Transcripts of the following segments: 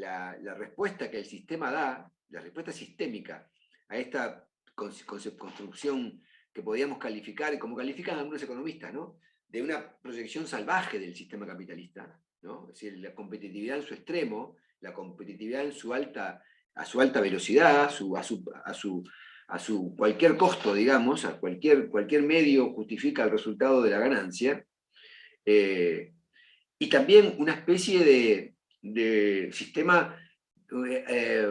la respuesta que el sistema da, la respuesta sistémica a esta construcción que podríamos calificar, como califican algunos economistas, ¿no?, de una proyección salvaje del sistema capitalista, ¿no? Es decir, la competitividad en su extremo, la competitividad en a su alta velocidad, a su cualquier costo, digamos, a cualquier medio justifica el resultado de la ganancia, y también una especie de sistema eh,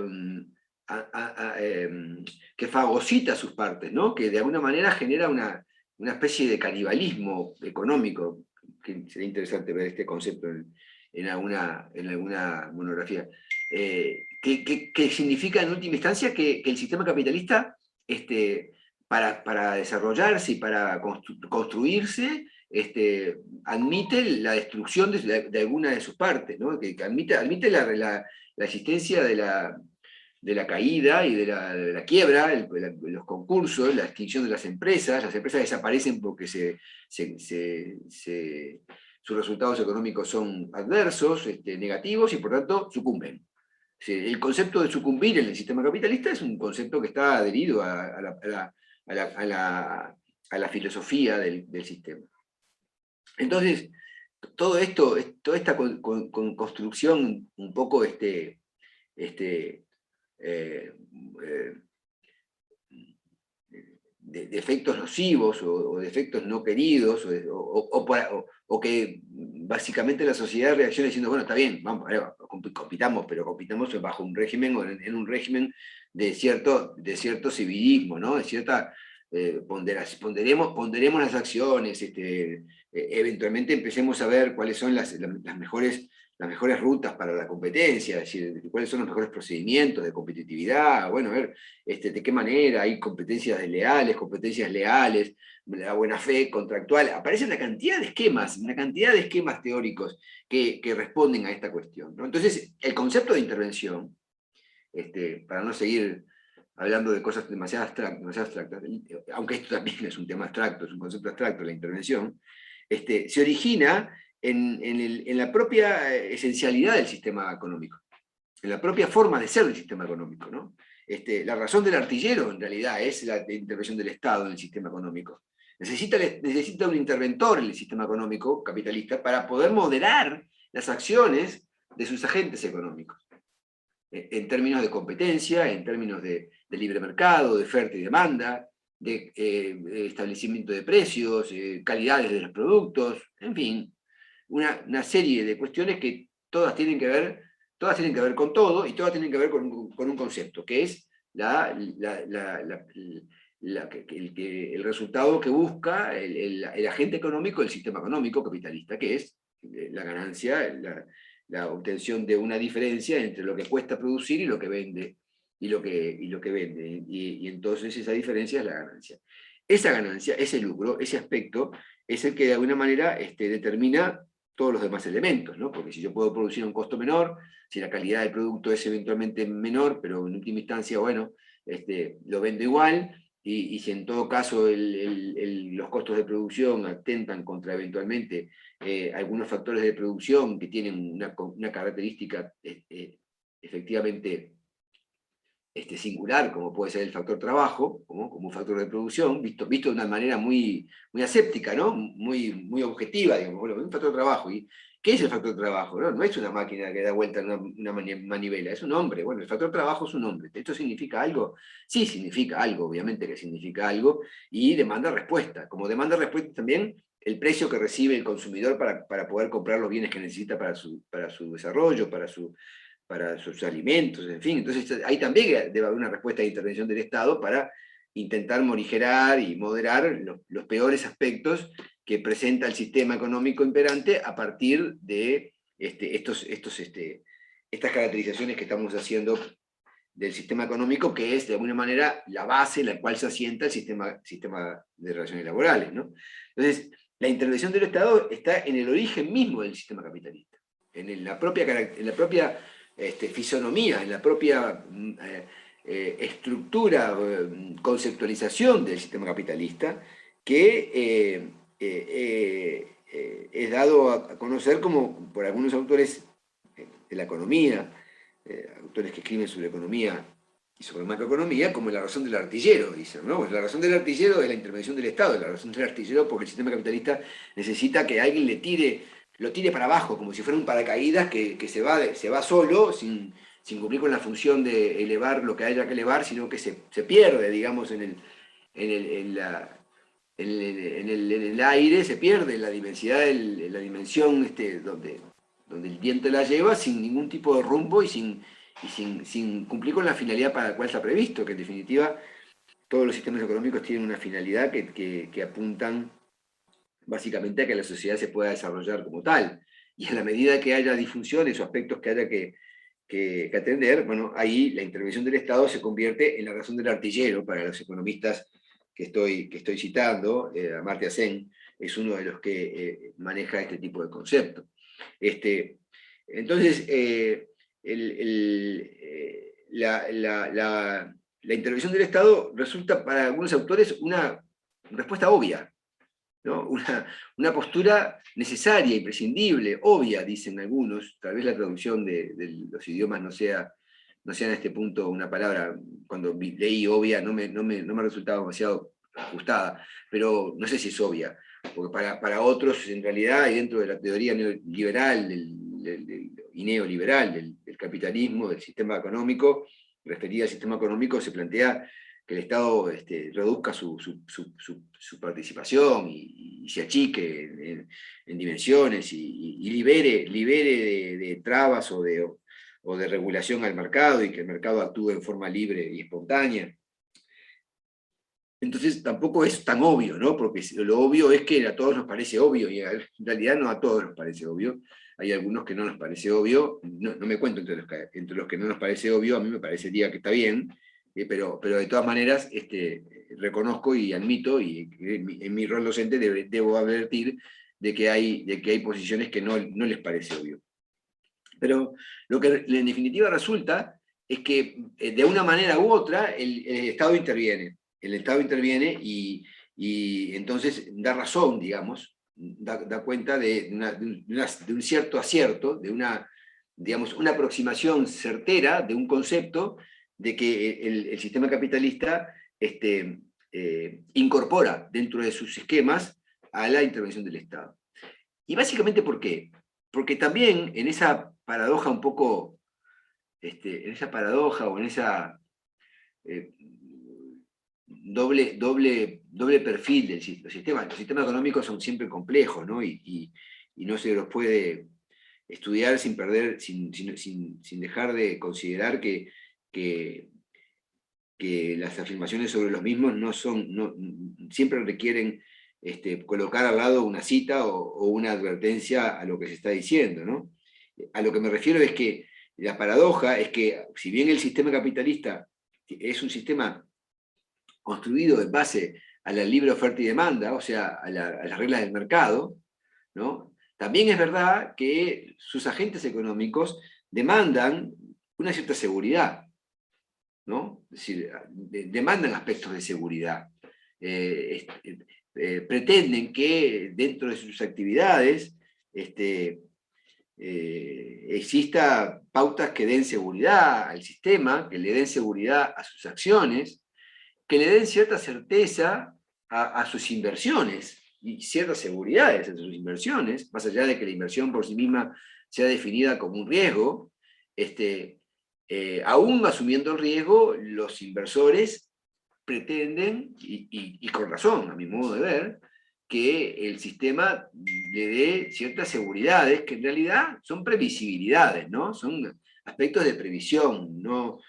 que fagocita sus partes, ¿no?, que de alguna manera genera una especie de canibalismo económico, que sería interesante ver este concepto en alguna monografía, que significa en última instancia que el sistema capitalista, para desarrollarse y para construirse, admite la destrucción de alguna de sus partes, ¿no?, que admite la existencia de la caída y de la quiebra, los concursos, la extinción de las empresas desaparecen porque sus resultados económicos son adversos, negativos, y por tanto sucumben. El concepto de sucumbir en el sistema capitalista es un concepto que está adherido a la filosofía del sistema. Entonces, todo esto, toda esta construcción un poco eh, eh, de efectos nocivos o de efectos no queridos, o que básicamente la sociedad reacciona diciendo, bueno, está bien, vamos, compitamos, pero compitamos bajo un régimen o en un régimen de cierto civilismo, ¿no?, de cierta ponderemos las acciones, eventualmente empecemos a ver cuáles son las mejores rutas para la competencia, es decir, cuáles son los mejores procedimientos de competitividad, bueno, a ver de qué manera hay competencias desleales, competencias leales, la buena fe contractual. Aparece una cantidad de esquemas teóricos que responden a esta cuestión, ¿no? Entonces, el concepto de intervención, para no seguir hablando de cosas demasiado abstractas, aunque esto también es un tema abstracto, es un concepto abstracto, la intervención, se origina en la propia esencialidad del sistema económico, en la propia forma de ser del sistema económico, ¿no? La razón del artillero, en realidad, es la intervención del Estado en el sistema económico. Necesita un interventor en el sistema económico capitalista para poder moderar las acciones de sus agentes económicos, en términos de competencia, en términos de libre mercado, de oferta y demanda, de establecimiento de precios, calidades de los productos, en fin, una serie de cuestiones que todas tienen que ver con todo, y todas tienen que ver con un concepto, que es el resultado que busca el agente económico del sistema económico capitalista, que es la ganancia, la obtención de una diferencia entre lo que cuesta producir y lo que vende, y lo que vende. Y entonces esa diferencia es la ganancia. Esa ganancia, ese lucro, ese aspecto, es el que de alguna manera determina todos los demás elementos, ¿no? Porque si yo puedo producir a un costo menor, si la calidad del producto es eventualmente menor, pero en última instancia, bueno, lo vendo igual, y si en todo caso los costos de producción atentan contra eventualmente algunos factores de producción que tienen una característica efectivamente singular, como puede ser el factor trabajo, como un factor de producción, visto de una manera muy aséptica, ¿no?, muy objetiva, digamos, bueno, un factor de trabajo. ¿Y qué es el factor de trabajo? No es una máquina que da vuelta en una manivela, es un hombre. Bueno, el factor de trabajo es un hombre. ¿Esto significa algo? Sí, significa algo, obviamente que significa algo, y demanda respuesta. Como demanda respuesta también el precio que recibe el consumidor para poder comprar los bienes que necesita para su desarrollo, para sus alimentos, en fin. Entonces ahí también debe haber una respuesta de intervención del Estado para intentar morigerar y moderar los peores aspectos que presenta el sistema económico imperante a partir de estas caracterizaciones que estamos haciendo del sistema económico, que es de alguna manera la base en la cual se asienta el sistema de relaciones laborales, ¿no? Entonces, la intervención del Estado está en el origen mismo del sistema capitalista, en la propia fisonomía, en la propia estructura, conceptualización del sistema capitalista, que es dado a conocer como por algunos autores de la economía, autores que escriben sobre economía y sobre macroeconomía, como la razón del artillero, dicen, ¿no? La razón del artillero es la intervención del Estado, la razón del artillero porque el sistema capitalista necesita que alguien lo tire para abajo, como si fuera un paracaídas que se va solo, sin cumplir con la función de elevar lo que haya que elevar, sino que se pierde, digamos, en el aire, se pierde la diversidad, la dimensión donde el viento la lleva, sin ningún tipo de rumbo y sin cumplir con la finalidad para la cual está previsto, que en definitiva todos los sistemas económicos tienen una finalidad que apuntan básicamente a que la sociedad se pueda desarrollar como tal. Y a la medida que haya disfunciones o aspectos que haya que atender, bueno, ahí la intervención del Estado se convierte en la razón del artillero para los economistas que estoy citando. Amartya Sen es uno de los que maneja este tipo de concepto. Entonces, la intervención del Estado resulta para algunos autores una respuesta obvia, ¿no? Una postura necesaria, imprescindible, obvia, dicen algunos. Tal vez la traducción de los idiomas no sea en este punto una palabra, cuando leí obvia no me resultaba demasiado ajustada, pero no sé si es obvia, porque para otros en realidad, y dentro de la teoría neoliberal y neoliberal del capitalismo, del sistema económico, referida al sistema económico, se plantea que el Estado reduzca su participación y se achique en dimensiones y libere de trabas o de regulación al mercado, y que el mercado actúe en forma libre y espontánea. Entonces tampoco es tan obvio, ¿no? Porque lo obvio es que a todos nos parece obvio, y en realidad no a todos nos parece obvio. Hay algunos que no nos parece obvio, no me cuento entre los que no nos parece obvio, a mí me parecería que está bien, pero de todas maneras reconozco y admito, y en mi rol docente debo advertir de que hay posiciones que no les parece obvio. Pero lo que en definitiva resulta es que de una manera u otra el Estado interviene. El Estado interviene y entonces da razón, digamos, da cuenta de un cierto acierto, de digamos, una aproximación certera de un concepto de que el sistema capitalista incorpora dentro de sus esquemas a la intervención del Estado. Y básicamente, ¿por qué? Porque también en esa paradoja un poco, en esa paradoja o en esa eh, doble perfil del sistema, los sistemas económicos son siempre complejos, ¿no? Y no se los puede estudiar sin dejar de considerar que las afirmaciones sobre los mismos siempre requieren colocar al lado una cita o una advertencia a lo que se está diciendo, ¿no? A lo que me refiero es que la paradoja es que, si bien el sistema capitalista es un sistema construido en base a la libre oferta y demanda, o sea, a las reglas del mercado, ¿no? También es verdad que sus agentes económicos demandan una cierta seguridad, ¿no? Es decir, demandan aspectos de seguridad. Pretenden que dentro de sus actividades exista pautas que den seguridad al sistema, que le den seguridad a sus acciones, que le den cierta certeza a sus inversiones y ciertas seguridades en sus inversiones, más allá de que la inversión por sí misma sea definida como un riesgo. Aún asumiendo el riesgo, los inversores pretenden, y con razón, a mi modo de ver, que el sistema le dé ciertas seguridades que en realidad son previsibilidades, ¿no? Son aspectos de previsión, no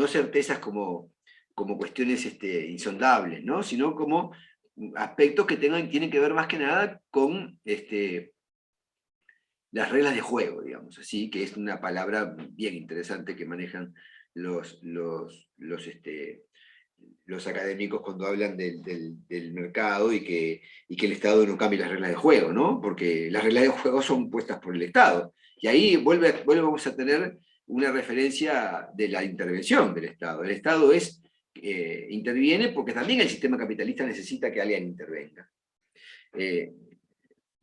certezas como cuestiones insondables, ¿no? Sino como aspectos que tienen que ver más que nada con las reglas de juego, digamos, así, que es una palabra bien interesante que manejan los académicos cuando hablan del mercado y que el Estado no cambie las reglas de juego, ¿no? Porque las reglas de juego son puestas por el Estado. Y ahí volvemos a tener una referencia de la intervención del Estado. El Estado interviene porque también el sistema capitalista necesita que alguien intervenga.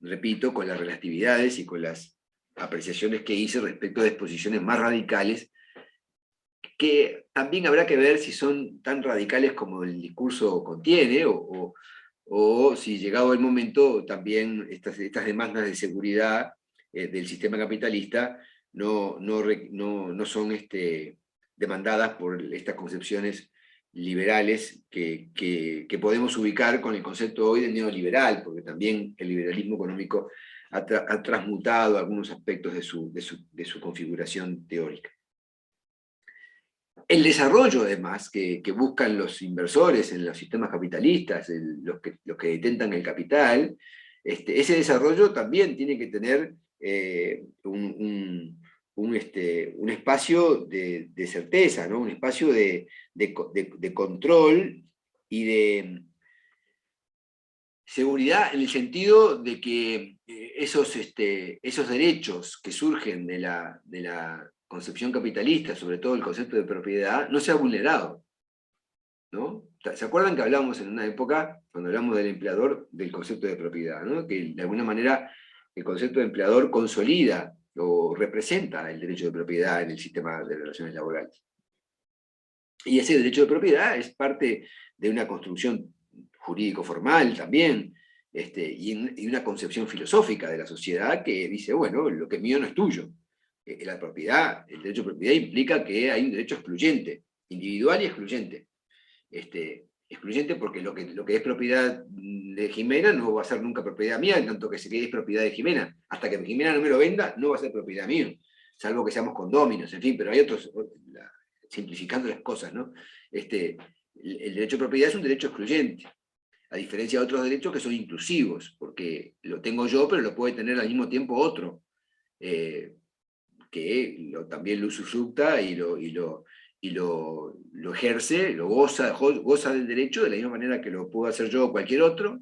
Repito, con las relatividades y con las apreciaciones que hice respecto de exposiciones más radicales, que también habrá que ver si son tan radicales como el discurso contiene, o si llegado el momento también estas demandas de seguridad del sistema capitalista no son demandadas por estas concepciones liberales que podemos ubicar con el concepto hoy de neoliberal, porque también el liberalismo económico ha transmutado algunos aspectos de su configuración teórica. El desarrollo, además, que buscan los inversores en los sistemas capitalistas, los que detentan el capital, ese desarrollo también tiene que tener un espacio de certeza, ¿no? Un espacio de control y de seguridad, en el sentido de que esos derechos que surgen de la concepción capitalista, sobre todo el concepto de propiedad, no se ha vulnerado, ¿no? ¿Se acuerdan que hablamos en una época, cuando hablamos del empleador, del concepto de propiedad, ¿no? Que de alguna manera el concepto de empleador consolida o representa el derecho de propiedad en el sistema de relaciones laborales? Y ese derecho de propiedad es parte de una construcción jurídico-formal también, y una concepción filosófica de la sociedad que dice, bueno, lo que es mío no es tuyo. La propiedad, el derecho de propiedad implica que hay un derecho excluyente, individual y excluyente. Excluyente porque lo que es propiedad de Jimena no va a ser nunca propiedad mía, en tanto que se quede es propiedad de Jimena. Hasta que Jimena no me lo venda, no va a ser propiedad mía, salvo que seamos condóminos, en fin, pero hay otros, simplificando las cosas, ¿no? El derecho de propiedad es un derecho excluyente, a diferencia de otros derechos que son inclusivos, porque lo tengo yo, pero lo puede tener al mismo tiempo otro, que también lo usufructa y lo ejerce, lo goza del derecho de la misma manera que lo puedo hacer yo o cualquier otro,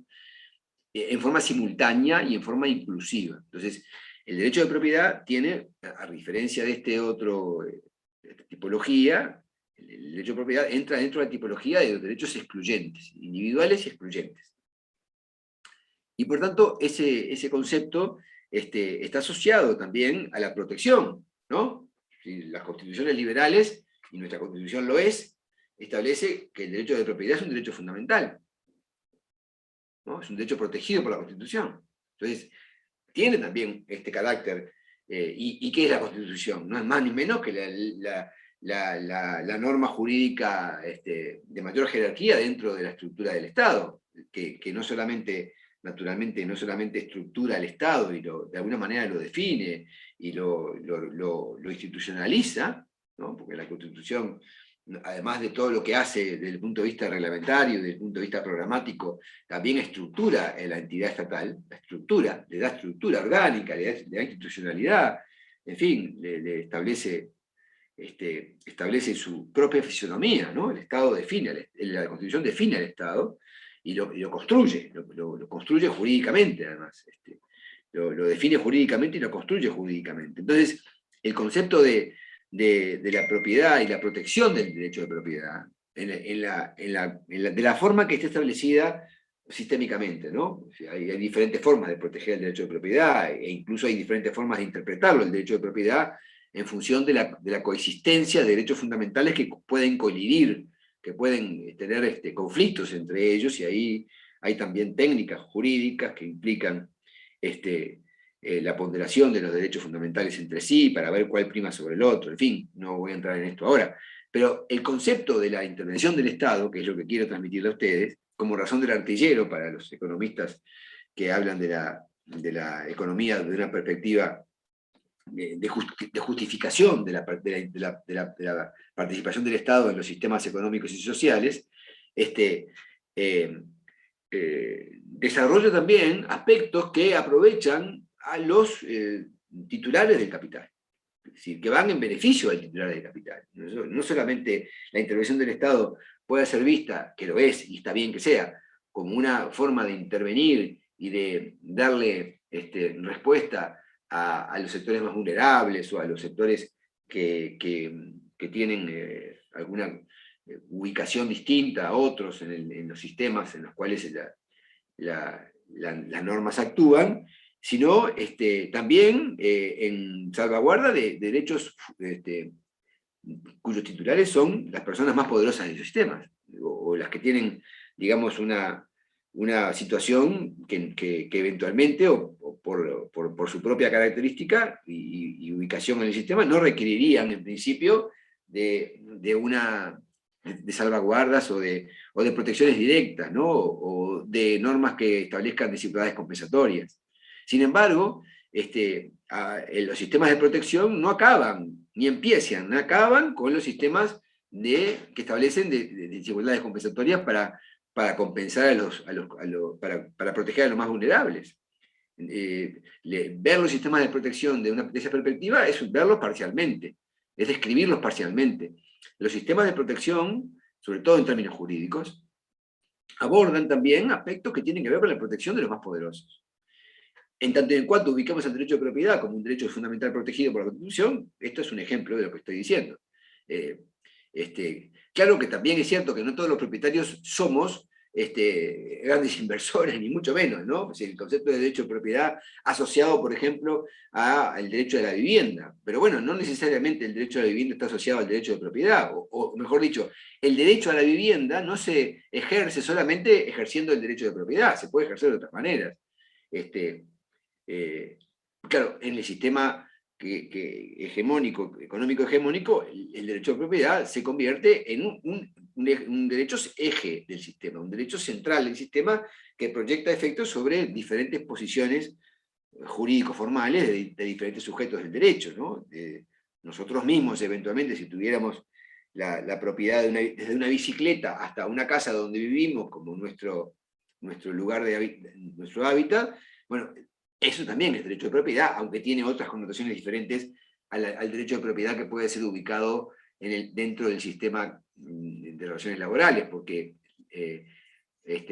en forma simultánea y en forma inclusiva. Entonces, el derecho de propiedad tiene, a diferencia de esta tipología, el derecho de propiedad entra dentro de la tipología de los derechos excluyentes, individuales y excluyentes. Y por tanto, ese concepto está asociado también a la protección, ¿no? Las constituciones liberales, y nuestra constitución lo es, establece que el derecho de propiedad es un derecho fundamental, ¿no? Es un derecho protegido por la Constitución. Entonces, tiene también este carácter. ¿Y qué es la Constitución? No es más ni menos que la norma jurídica de mayor jerarquía dentro de la estructura del Estado, que no solamente, naturalmente, no solamente estructura el Estado y de alguna manera lo define y lo institucionaliza, ¿no? Porque la Constitución, además de todo lo que hace desde el punto de vista reglamentario, desde el punto de vista programático, también estructura en la entidad estatal, le da estructura orgánica, le da institucionalidad, en fin, le establece su propia fisonomía, ¿no? El Estado define, la Constitución define al Estado y lo construye, lo construye jurídicamente además. Lo define jurídicamente y lo construye jurídicamente. Entonces, el concepto de la propiedad y la protección del derecho de propiedad, de la forma que esté establecida sistémicamente, ¿no? O sea, hay diferentes formas de proteger el derecho de propiedad, e incluso hay diferentes formas de interpretarlo, el derecho de propiedad, en función de la coexistencia de derechos fundamentales que pueden colidir, que pueden tener conflictos entre ellos, y ahí hay también técnicas jurídicas que implican la ponderación de los derechos fundamentales entre sí, para ver cuál prima sobre el otro, en fin, no voy a entrar en esto ahora. Pero el concepto de la intervención del Estado, que es lo que quiero transmitirle a ustedes, como razón del artillero para los economistas que hablan de la economía desde una perspectiva de justificación de la participación del Estado en los sistemas económicos y sociales, desarrolla también aspectos que aprovechan a los titulares del capital, es decir, que van en beneficio del titular del capital. No solamente la intervención del Estado puede ser vista, que lo es, y está bien que sea, como una forma de intervenir y de darle respuesta a los sectores más vulnerables o a los sectores que tienen alguna ubicación distinta a otros en los sistemas en los cuales las normas actúan, sino también en salvaguarda de derechos cuyos titulares son las personas más poderosas de los sistemas, o las que tienen, digamos, una situación que eventualmente, o por su propia característica y ubicación en el sistema, no requerirían, en principio, de salvaguardas o de protecciones directas, ¿no? O de normas que establezcan desigualdades compensatorias. Sin embargo, los sistemas de protección no acaban, ni empiezan, no acaban con los sistemas que establecen desigualdades compensatorias para compensar para proteger a los más vulnerables. Ver los sistemas de protección de esa perspectiva es verlos parcialmente, es describirlos parcialmente. Los sistemas de protección, sobre todo en términos jurídicos, abordan también aspectos que tienen que ver con la protección de los más poderosos. En tanto y en cuanto ubicamos el derecho de propiedad como un derecho fundamental protegido por la Constitución, esto es un ejemplo de lo que estoy diciendo. Claro que también es cierto que no todos los propietarios somos grandes inversores, ni mucho menos, ¿no? El concepto de derecho de propiedad asociado, por ejemplo, al derecho de la vivienda. Pero bueno, no necesariamente el derecho a la vivienda está asociado al derecho de propiedad, o mejor dicho, el derecho a la vivienda no se ejerce solamente ejerciendo el derecho de propiedad, se puede ejercer de otras maneras. Claro, en el sistema hegemónico, económico hegemónico, el derecho de propiedad se convierte en un derecho eje del sistema, un derecho central del sistema que proyecta efectos sobre diferentes posiciones jurídico-formales de diferentes sujetos del derecho, ¿no? Nosotros mismos, eventualmente, si tuviéramos la propiedad desde una bicicleta hasta una casa donde vivimos, como nuestro lugar nuestro hábitat, bueno, eso también es derecho de propiedad, aunque tiene otras connotaciones diferentes al derecho de propiedad que puede ser ubicado dentro del sistema de relaciones laborales, porque,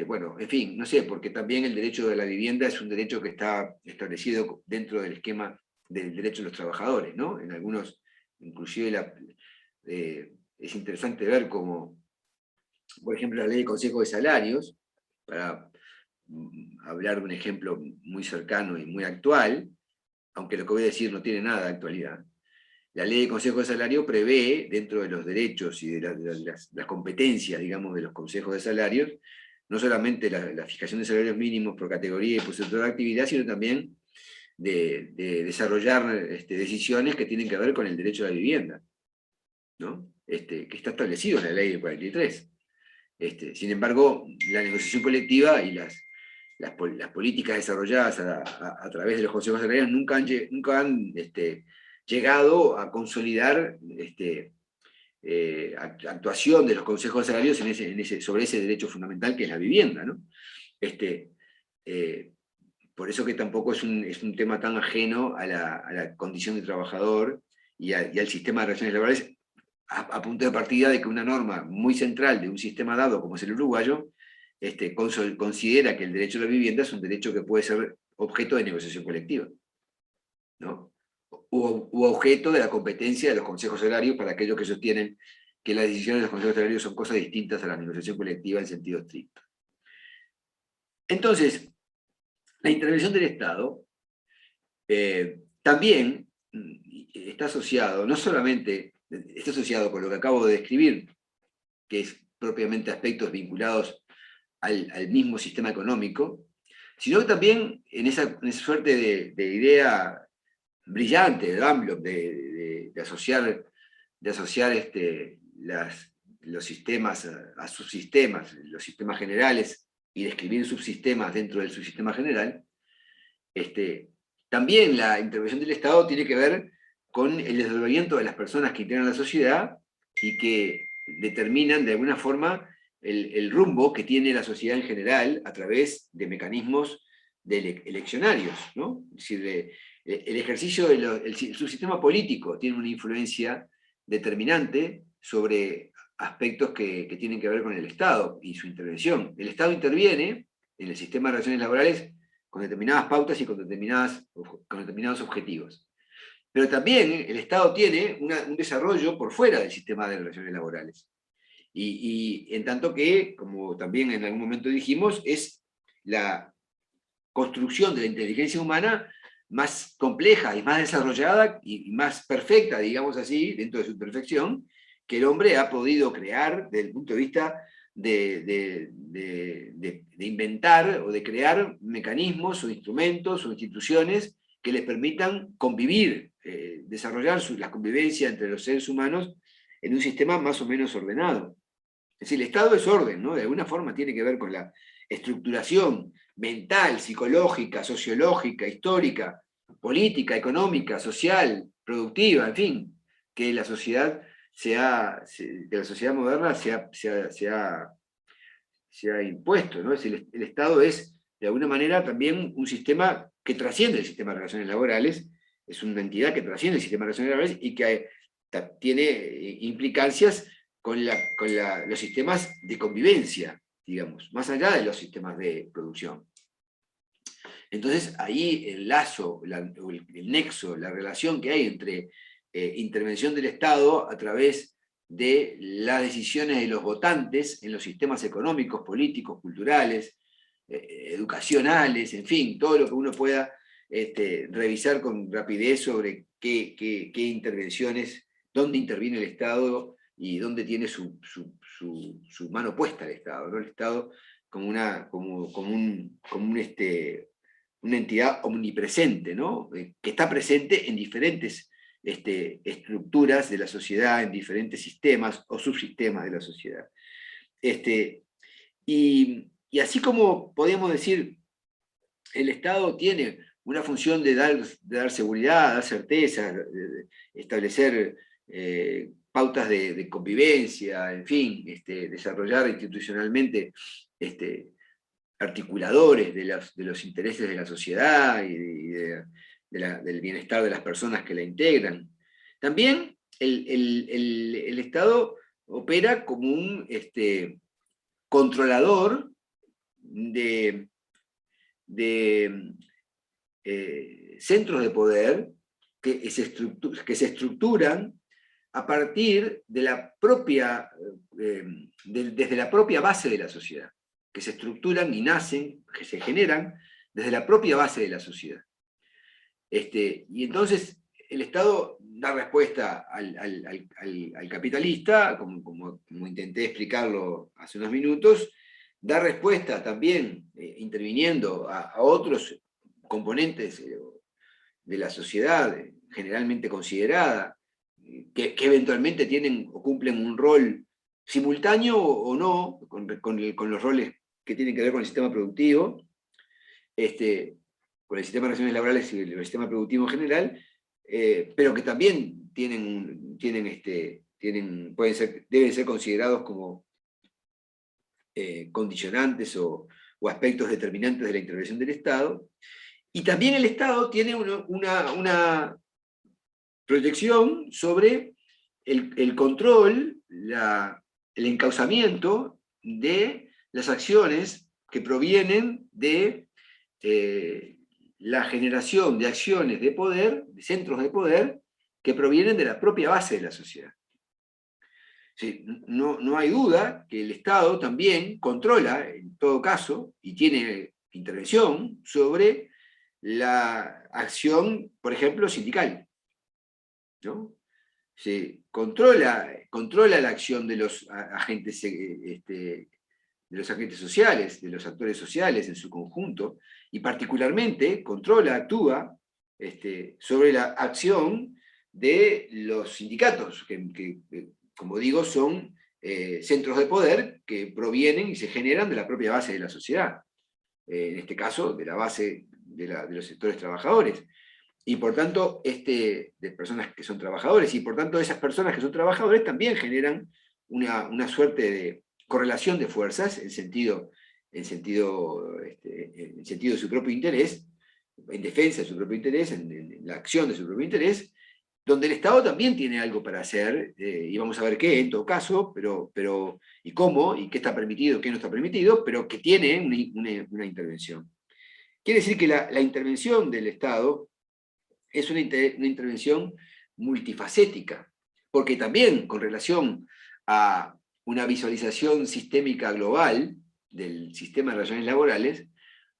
bueno, en fin, no sé, porque también el derecho de la vivienda es un derecho que está establecido dentro del esquema del derecho de los trabajadores, ¿no? En algunos, inclusive es interesante ver cómo, por ejemplo, la ley de Consejo de Salarios, para hablar de un ejemplo muy cercano y muy actual, aunque lo que voy a decir no tiene nada de actualidad. La ley de Consejo de Salario prevé, dentro de los derechos y de las competencias, digamos, de los consejos de salarios, no solamente la fijación de salarios mínimos por categoría y por sector de actividad, sino también de desarrollar decisiones que tienen que ver con el derecho a la vivienda, ¿no? Que está establecido en la ley del 43. Sin embargo, la negociación colectiva y las políticas desarrolladas a través de los consejos salariales nunca han llegado a consolidar actuación de los consejos salariales sobre ese derecho fundamental que es la vivienda, ¿no? Por eso que tampoco es un tema tan ajeno a la condición de trabajador y al sistema de relaciones laborales, a punto de partida de que una norma muy central de un sistema dado como es el uruguayo, considera que el derecho a la vivienda es un derecho que puede ser objeto de negociación colectiva, ¿no? U objeto de la competencia de los consejos salarios para aquellos que sostienen que las decisiones de los consejos salarios son cosas distintas a la negociación colectiva en sentido estricto. Entonces, la intervención del Estado también está asociado, no solamente está asociado con lo que acabo de describir, que es propiamente aspectos vinculados al mismo sistema económico, sino que también en esa suerte de idea brillante de Dunlop de asociar los sistemas a subsistemas, los sistemas generales, y describir subsistemas dentro del subsistema general. También la intervención del Estado tiene que ver con el desdoblamiento de las personas que integran la sociedad y que determinan de alguna forma el rumbo que tiene la sociedad en general a través de mecanismos eleccionarios, ¿no? Es decir, el ejercicio del subsistema político tiene una influencia determinante sobre aspectos que tienen que ver con el Estado y su intervención. El Estado interviene en el sistema de relaciones laborales con determinadas pautas y con determinados objetivos. Pero también el Estado tiene un desarrollo por fuera del sistema de relaciones laborales. Y en tanto que, como también en algún momento dijimos, es la construcción de la inteligencia humana más compleja y más desarrollada y más perfecta, digamos así, dentro de su perfección, que el hombre ha podido crear desde el punto de vista de inventar o de crear mecanismos o instrumentos o instituciones que les permitan convivir, desarrollar la convivencia entre los seres humanos en un sistema más o menos ordenado. Es decir, el Estado es orden, ¿no? De alguna forma tiene que ver con la estructuración mental, psicológica, sociológica, histórica, política, económica, social, productiva, en fin, que la sociedad que la sociedad moderna se ha impuesto, ¿no? Es decir, el Estado es, de alguna manera, también un sistema que trasciende el sistema de relaciones laborales, es una entidad que trasciende el sistema de relaciones laborales y que tiene implicancias con los sistemas de convivencia, digamos, más allá de los sistemas de producción. Entonces, ahí el lazo, el nexo, la relación que hay entre intervención del Estado a través de las decisiones de los votantes en los sistemas económicos, políticos, culturales, educacionales, en fin, todo lo que uno pueda revisar con rapidez sobre qué intervenciones, dónde interviene el Estado y dónde tiene su mano puesta el Estado, ¿no? El Estado como una entidad omnipresente, ¿no? Que está presente en diferentes estructuras de la sociedad, en diferentes sistemas o subsistemas de la sociedad. Y así como podemos decir, el Estado tiene una función de dar seguridad, dar certeza, de establecer pautas de convivencia, en fin, desarrollar institucionalmente articuladores de los intereses de la sociedad y del bienestar de las personas que la integran. También el Estado opera como un controlador de centros de poder que se estructuran a partir de desde la propia base de la sociedad, que se estructuran y nacen, que se generan desde la propia base de la sociedad. Y entonces el Estado da respuesta al capitalista, como intenté explicarlo hace unos minutos, da respuesta también interviniendo a otros componentes de la sociedad generalmente considerada, que eventualmente tienen o cumplen un rol simultáneo o no con los roles que tienen que ver con el sistema productivo, con el sistema de relaciones laborales y el sistema productivo en general, pero que también deben ser considerados como condicionantes o aspectos determinantes de la intervención del Estado. Y también el Estado tiene una proyección sobre el control, el encauzamiento de las acciones que provienen de la generación de acciones de poder, de centros de poder, que provienen de la propia base de la sociedad. Sí, no hay duda que el Estado también controla, en todo caso, y tiene intervención sobre la acción, por ejemplo, sindical, ¿no? Se controla la acción de los agentes, de los agentes sociales, de los actores sociales en su conjunto, y particularmente actúa sobre la acción de los sindicatos, que como digo, son centros de poder que provienen y se generan de la propia base de la sociedad, en este caso de la base de los sectores trabajadores. Y por tanto, de personas que son trabajadores, y por tanto esas personas que son trabajadores también generan una suerte de correlación de fuerzas en sentido de su propio interés, en defensa de su propio interés, en la acción de su propio interés, donde el Estado también tiene algo para hacer, y vamos a ver qué en todo caso, y cómo, y qué está permitido, qué no está permitido, pero que tiene una intervención. Quiere decir que la intervención del Estado es una intervención multifacética, porque también con relación a una visualización sistémica global del sistema de relaciones laborales,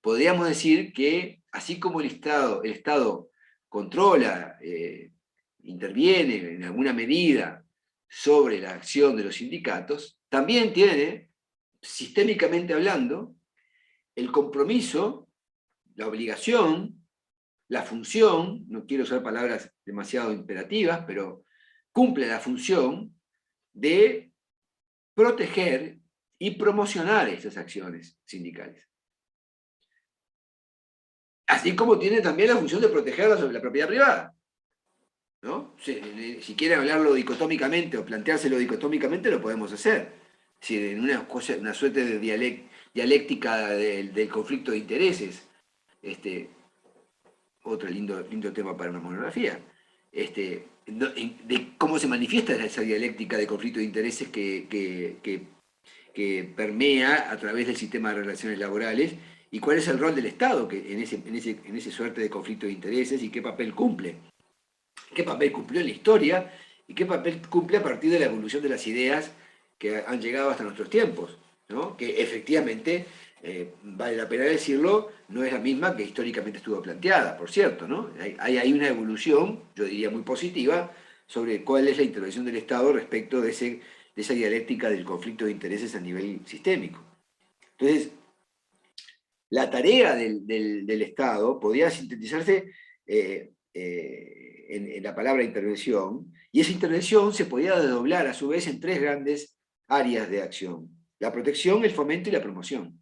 podríamos decir que, así como el Estado controla, interviene en alguna medida sobre la acción de los sindicatos, también tiene, sistémicamente hablando, el compromiso, la obligación, la función, no quiero usar palabras demasiado imperativas, pero cumple la función de proteger y promocionar esas acciones sindicales. Así como tiene también la función de proteger la propiedad privada, ¿no? Si quieren hablarlo dicotómicamente o planteárselo dicotómicamente, lo podemos hacer. Si en una suerte de dialéctica del conflicto de intereses, otro lindo tema para una monografía, de cómo se manifiesta esa dialéctica de conflicto de intereses que permea a través del sistema de relaciones laborales, y cuál es el rol del Estado en ese suerte de conflicto de intereses y qué papel cumple. Qué papel cumplió en la historia y qué papel cumple a partir de la evolución de las ideas que han llegado hasta nuestros tiempos, ¿no? Que efectivamente, vale la pena decirlo, no es la misma que históricamente estuvo planteada, por cierto, ¿no? Hay una evolución, yo diría muy positiva, sobre cuál es la intervención del Estado respecto de esa dialéctica del conflicto de intereses a nivel sistémico. Entonces, la tarea del Estado podía sintetizarse en la palabra intervención, y esa intervención se podía desdoblar a su vez en tres grandes áreas de acción: la protección, el fomento y la promoción.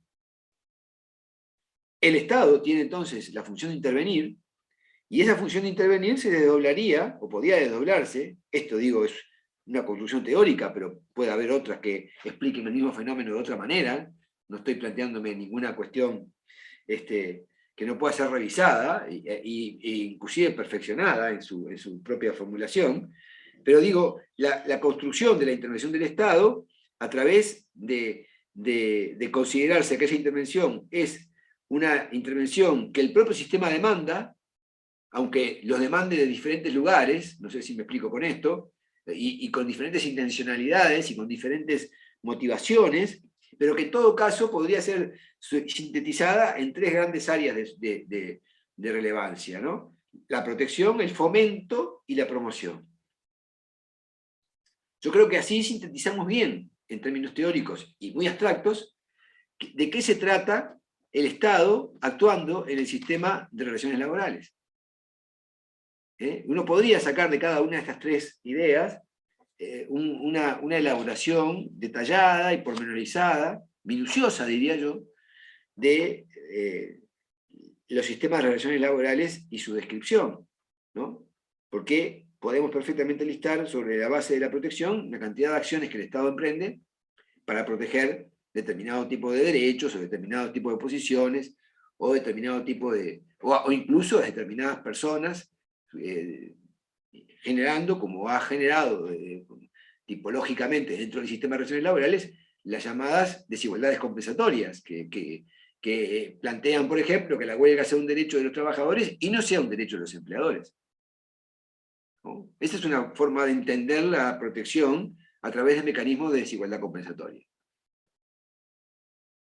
El Estado tiene entonces la función de intervenir, y esa función de intervenir se desdoblaría, o podía desdoblarse, esto digo es una conclusión teórica, pero puede haber otras que expliquen el mismo fenómeno de otra manera, no estoy planteándome ninguna cuestión que no pueda ser revisada e inclusive perfeccionada en su propia formulación, pero digo, la construcción de la intervención del Estado a través de considerarse que esa intervención es una intervención que el propio sistema demanda, aunque los demande de diferentes lugares, no sé si me explico con esto, y con diferentes intencionalidades y con diferentes motivaciones, pero que en todo caso podría ser sintetizada en tres grandes áreas de relevancia, ¿no? La protección, el fomento y la promoción. Yo creo que así sintetizamos bien, en términos teóricos y muy abstractos, de qué se trata el Estado actuando en el sistema de relaciones laborales. Uno podría sacar de cada una de estas tres ideas una elaboración detallada y pormenorizada, minuciosa diría yo, de los sistemas de relaciones laborales y su descripción, ¿no? Porque podemos perfectamente listar sobre la base de la protección una cantidad de acciones que el Estado emprende para proteger determinado tipo de derechos o determinado tipo de posiciones o determinado tipo o incluso a determinadas personas, generando, como ha generado tipológicamente dentro del sistema de relaciones laborales, las llamadas desigualdades compensatorias, que plantean, por ejemplo, que la huelga sea un derecho de los trabajadores y no sea un derecho de los empleadores, ¿no? Esa es una forma de entender la protección a través de mecanismos de desigualdad compensatoria.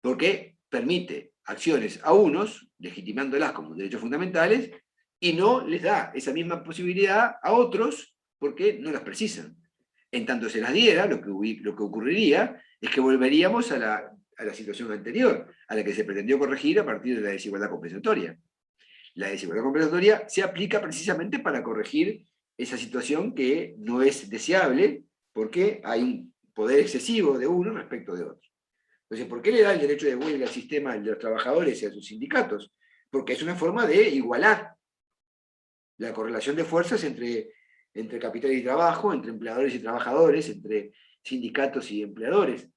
Porque permite acciones a unos, legitimándolas como derechos fundamentales, y no les da esa misma posibilidad a otros porque no las precisan. En tanto se las diera, lo que ocurriría es que volveríamos a la situación anterior, a la que se pretendió corregir a partir de la desigualdad compensatoria. La desigualdad compensatoria se aplica precisamente para corregir esa situación que no es deseable porque hay un poder excesivo de uno respecto de otro. Entonces, ¿por qué le da el derecho de huelga al sistema de los trabajadores y a sus sindicatos? Porque es una forma de igualar la correlación de fuerzas entre capital y trabajo, entre empleadores y trabajadores, entre sindicatos y empleadores.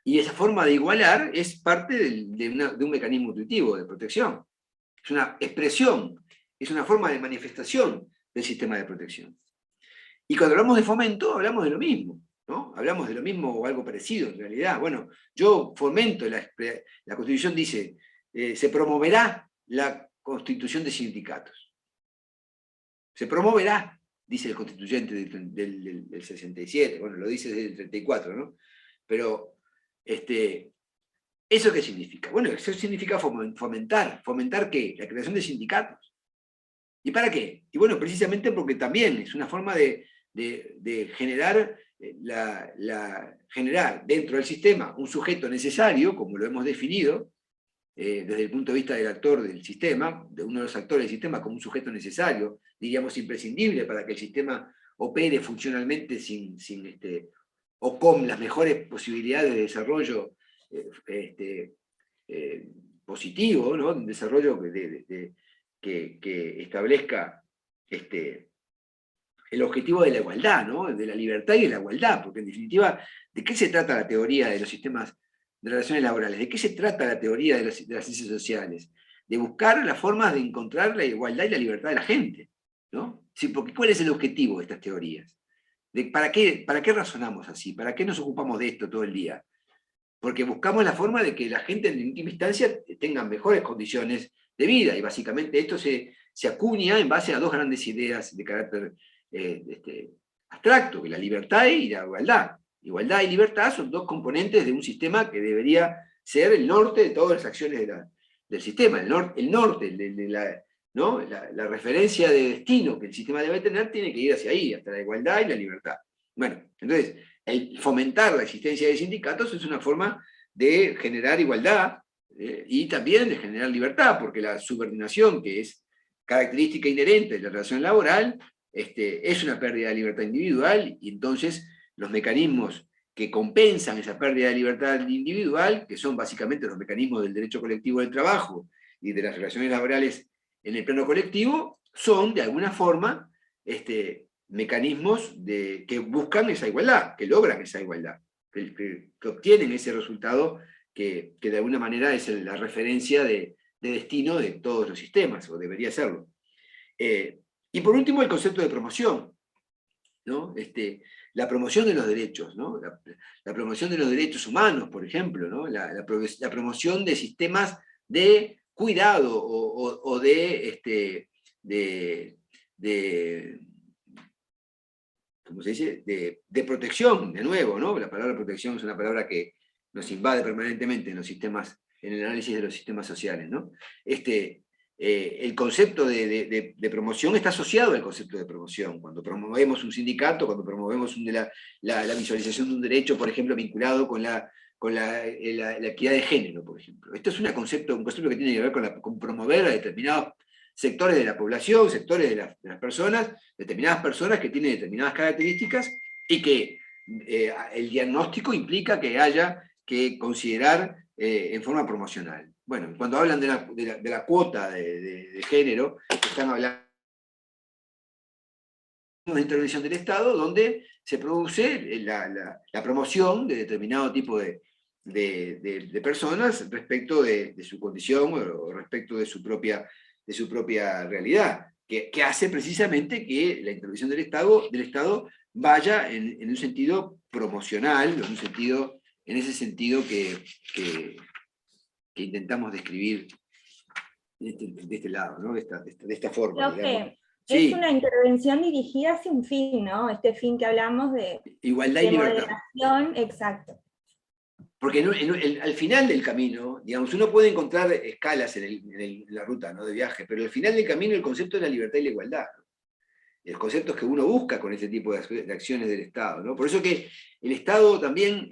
Y esa forma de igualar es parte de un mecanismo intuitivo de protección. Es una expresión, es una forma de manifestación del sistema de protección. Y cuando hablamos de fomento, hablamos de lo mismo, ¿no? Hablamos de lo mismo o algo parecido en realidad. Bueno, yo fomento, la Constitución dice, se promoverá la constitución de sindicatos. Se promoverá, dice el constituyente del 67, bueno, lo dice desde el 34, ¿no? Pero ¿Eso qué significa? Bueno, eso significa fomentar. ¿Fomentar qué? La creación de sindicatos. ¿Y para qué? Y bueno, precisamente porque también es una forma de generar, generar dentro del sistema un sujeto necesario, como lo hemos definido, desde el punto de vista del actor del sistema, de uno de los actores del sistema como un sujeto necesario, diríamos imprescindible para que el sistema opere funcionalmente o con las mejores posibilidades de desarrollo positivo, ¿no? Un desarrollo que establezca el objetivo de la igualdad, ¿no? De la libertad y de la igualdad, porque en definitiva, ¿de qué se trata la teoría de los sistemas de relaciones laborales? ¿De qué se trata la teoría de las ciencias sociales? De buscar las formas de encontrar la igualdad y la libertad de la gente, ¿no? Sí, porque ¿cuál es el objetivo de estas teorías? ¿Para qué razonamos así? ¿Para qué nos ocupamos de esto todo el día? Porque buscamos la forma de que la gente en última instancia tenga mejores condiciones de vida, y básicamente esto se acuña en base a dos grandes ideas de carácter abstracto, que la libertad y la igualdad. Igualdad y libertad son dos componentes de un sistema que debería ser el norte de todas las acciones del sistema, el norte, ¿no? La referencia de destino que el sistema debe tener tiene que ir hacia ahí, hasta la igualdad y la libertad. Bueno, entonces, el fomentar la existencia de sindicatos es una forma de generar igualdad y también de generar libertad, porque la subordinación, que es característica inherente de la relación laboral, es una pérdida de libertad individual, y entonces los mecanismos que compensan esa pérdida de libertad individual, que son básicamente los mecanismos del derecho colectivo del trabajo y de las relaciones laborales en el plano colectivo, son de alguna forma mecanismos que buscan esa igualdad, que logran esa igualdad, que obtienen ese resultado que de alguna manera es la referencia de destino de todos los sistemas, o debería serlo. Y por último, el concepto de promoción, ¿no? La promoción de los derechos, ¿no? La promoción de los derechos humanos, por ejemplo, ¿no? La promoción de sistemas de cuidado o de ¿cómo se dice? De protección, de nuevo, ¿no? La palabra protección es una palabra que nos invade permanentemente en los sistemas, en el análisis de los sistemas sociales, ¿no? El concepto de promoción está asociado al concepto de promoción. Cuando promovemos un sindicato, cuando promovemos la visualización de un derecho, por ejemplo, vinculado con la equidad de género, por ejemplo. Esto es un concepto que tiene que ver con promover a determinados sectores de la población, sectores de las personas, determinadas personas que tienen determinadas características, y que el diagnóstico implica que haya que considerar en forma promocional. Bueno, cuando hablan de la cuota de género, están hablando de una intervención del Estado donde se produce la promoción de determinado tipo de personas respecto de su condición o respecto de su propia realidad, que hace precisamente que la intervención del Estado vaya en un sentido promocional, en ese sentido que intentamos describir de este lado, ¿no? de esta forma, digamos. Es Sí, una intervención dirigida hacia un fin, ¿no? Este fin que hablamos de igualdad y libertad. moderación, exacto. Porque al final del camino, digamos, uno puede encontrar escalas en la ruta, ¿no? De viaje, pero al final del camino el concepto de la libertad y la igualdad, ¿no? El concepto que uno busca con ese tipo de acciones del Estado, ¿no? Por eso que el Estado también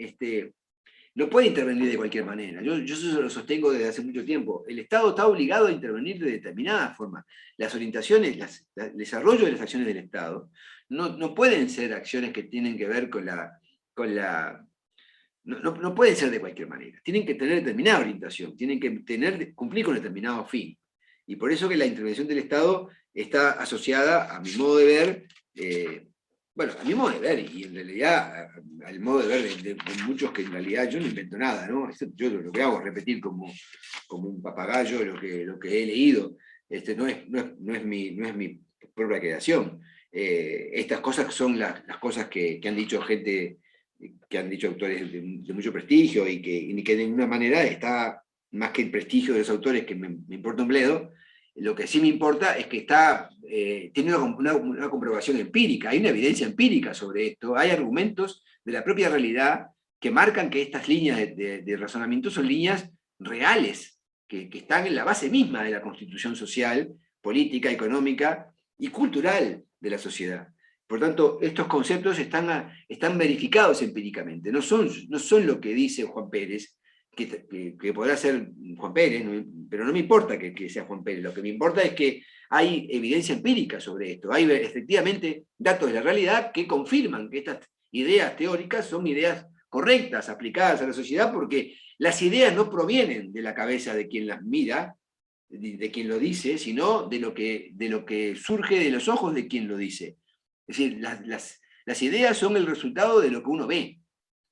no puede intervenir de cualquier manera. Yo eso lo sostengo desde hace mucho tiempo. El Estado está obligado a intervenir de determinadas formas. Las orientaciones, el desarrollo de las acciones del Estado no pueden ser acciones que tienen que ver con no pueden ser de cualquier manera. Tienen que tener determinada orientación, tienen que cumplir con determinado fin. Y por eso que la intervención del Estado está asociada, a mi modo de ver, bueno, a mi modo de ver, y en realidad al modo de ver de muchos, que en realidad yo no invento nada, ¿no? Yo lo que hago es repetir como un papagayo lo que he leído. No es mi propia creación. Estas cosas son las cosas que han dicho gente, que han dicho autores de mucho prestigio, y que de alguna manera está, más que el prestigio de los autores, que me importa un bledo, lo que sí me importa es que tiene una comprobación empírica, hay una evidencia empírica sobre esto, hay argumentos de la propia realidad que marcan que estas líneas de razonamiento son líneas reales, que están en la base misma de la constitución social, política, económica y cultural de la sociedad. Por tanto, estos conceptos están verificados empíricamente, no son lo que dice Juan Pérez, que podrá ser Juan Pérez, pero no me importa que sea Juan Pérez, lo que me importa es que hay evidencia empírica sobre esto, hay efectivamente datos de la realidad que confirman que estas ideas teóricas son ideas correctas, aplicadas a la sociedad, porque las ideas no provienen de la cabeza de quien las mira, de quien lo dice, sino de lo que surge de los ojos de quien lo dice. Es decir, las ideas son el resultado de lo que uno ve,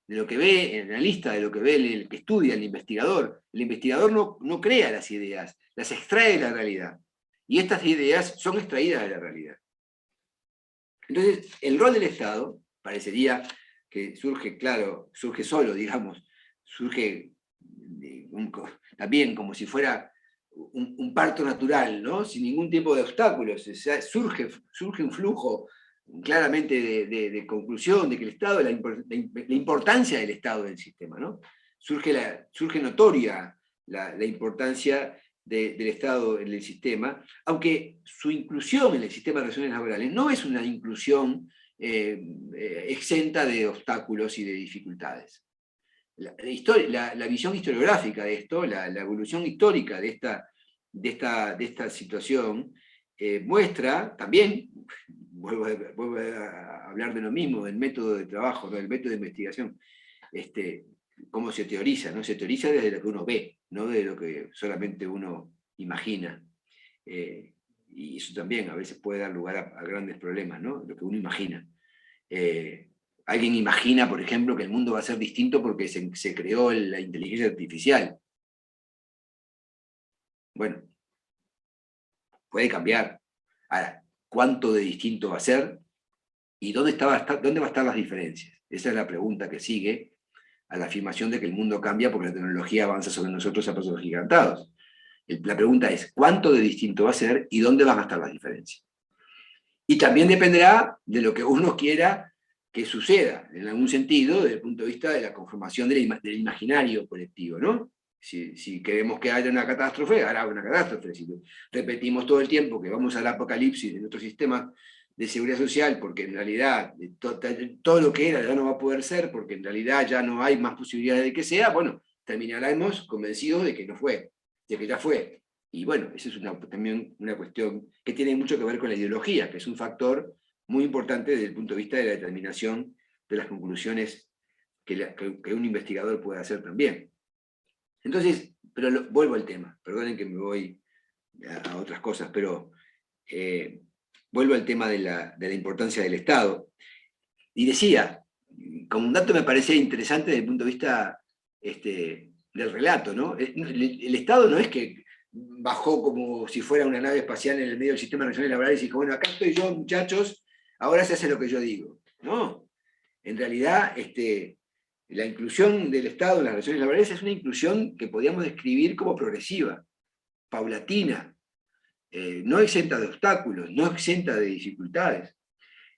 de lo que ve el analista, de lo que ve el que estudia, el investigador. El investigador no crea las ideas, las extrae de la realidad. Y estas ideas son extraídas de la realidad. Entonces, el rol del Estado parecería que surge solo, digamos, surge también como si fuera un parto natural, ¿no? Sin ningún tipo de obstáculos. O sea, surge un flujo claramente de conclusión de que el Estado, la importancia del Estado en el sistema, ¿no? Surge notoria la importancia del Estado en el sistema, aunque su inclusión en el sistema de relaciones laborales no es una inclusión exenta de obstáculos y de dificultades. La visión historiográfica de esto, la evolución histórica de esta situación, muestra también, vuelvo a hablar de lo mismo, del método de trabajo, del método de investigación, cómo se teoriza, ¿no? Se teoriza desde lo que uno ve, no de lo que solamente uno imagina. Y eso también a veces puede dar lugar a grandes problemas, ¿no? Lo que uno imagina. Alguien imagina, por ejemplo, que el mundo va a ser distinto porque se creó la inteligencia artificial. Bueno, puede cambiar. Ahora, ¿cuánto de distinto va a ser? ¿Y dónde va a estar las diferencias? Esa es la pregunta que sigue a la afirmación de que el mundo cambia porque la tecnología avanza sobre nosotros a pasos agigantados. La pregunta es, ¿cuánto de distinto va a ser y dónde van a estar las diferencias? Y también dependerá de lo que uno quiera que suceda, en algún sentido, desde el punto de vista de la conformación del imaginario colectivo, ¿no? Si queremos que haya una catástrofe, hará una catástrofe. Si repetimos todo el tiempo que vamos al apocalipsis de nuestro sistema de seguridad social, porque en realidad todo lo que era ya no va a poder ser, porque en realidad ya no hay más posibilidades de que sea, bueno, terminaremos convencidos de que no fue, de que ya fue. Y bueno, esa es también una cuestión que tiene mucho que ver con la ideología, que es un factor muy importante desde el punto de vista de la determinación de las conclusiones que un investigador puede hacer también. Entonces, pero vuelvo al tema, perdonen que me voy a otras cosas, pero vuelvo al tema de la importancia del Estado. Y decía, como un dato me parece interesante desde el punto de vista del relato, ¿no? El Estado no es que bajó como si fuera una nave espacial en el medio del sistema de relaciones laborales y dijo, bueno, acá estoy yo, muchachos, ahora se hace lo que yo digo. No, en realidad la inclusión del Estado en las relaciones laborales es una inclusión que podríamos describir como progresiva, paulatina, no exenta de obstáculos, no exenta de dificultades.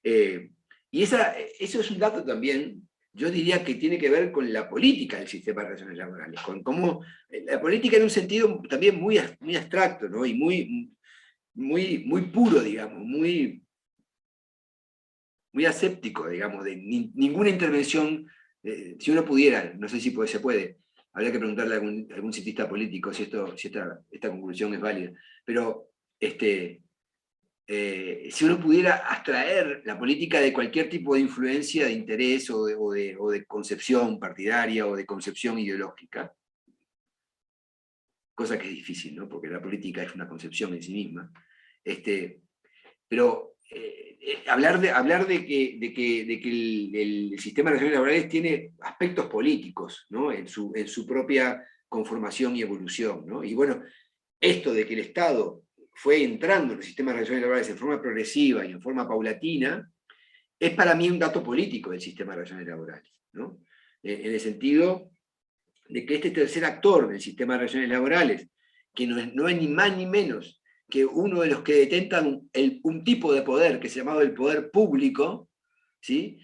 Y eso es un dato también, yo diría que tiene que ver con la política del sistema de relaciones laborales, con cómo la política en un sentido también muy abstracto, ¿no? Y muy puro, digamos, muy aséptico, digamos, de ninguna intervención. Si uno pudiera, no sé si se puede, habría que preguntarle a algún cientista político si esta conclusión es válida, pero si uno pudiera abstraer la política de cualquier tipo de influencia, de interés o de concepción partidaria o de concepción ideológica, cosa que es difícil, ¿no? Porque la política es una concepción en sí misma, pero hablar de que el sistema de relaciones laborales tiene aspectos políticos, ¿no? en su propia conformación y evolución, ¿no? Y bueno, esto de que el Estado fue entrando en el sistema de relaciones laborales en forma progresiva y en forma paulatina, es para mí un dato político del sistema de relaciones laborales, ¿no? En el sentido de que este tercer actor del sistema de relaciones laborales, que no es ni más ni menos que uno de los que detentan un tipo de poder que se llamaba el poder público, ¿sí?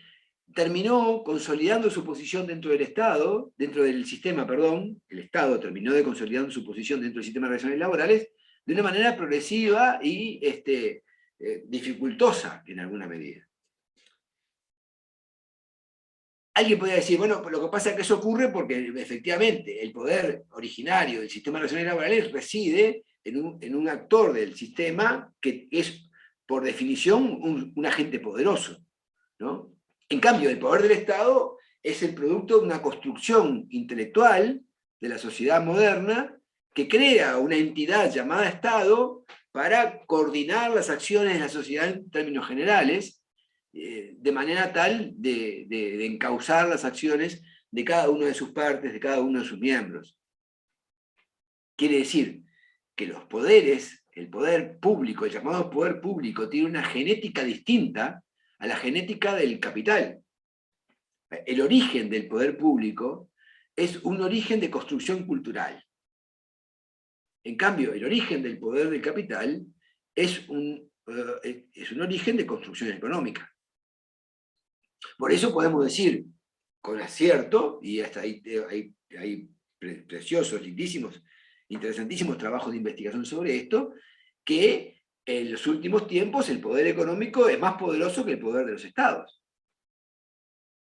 terminó consolidando su posición dentro del Estado, dentro del sistema, perdón, el Estado terminó de consolidar su posición dentro del sistema de relaciones laborales de una manera progresiva y dificultosa en alguna medida. Alguien podría decir, bueno, lo que pasa es que eso ocurre porque efectivamente el poder originario del sistema de relaciones laborales reside en un actor del sistema que es, por definición, un agente poderoso, ¿no? En cambio, el poder del Estado es el producto de una construcción intelectual de la sociedad moderna que crea una entidad llamada Estado para coordinar las acciones de la sociedad en términos generales, de manera tal de encauzar las acciones de cada una de sus partes, de cada uno de sus miembros. Quiere decir que los poderes, el poder público, el llamado poder público, tiene una genética distinta a la genética del capital. El origen del poder público es un origen de construcción cultural. En cambio, el origen del poder del capital es un origen de construcción económica. Por eso podemos decir, con acierto, y hasta hay preciosos, lindísimos, interesantísimos trabajos de investigación sobre esto, que en los últimos tiempos el poder económico es más poderoso que el poder de los estados.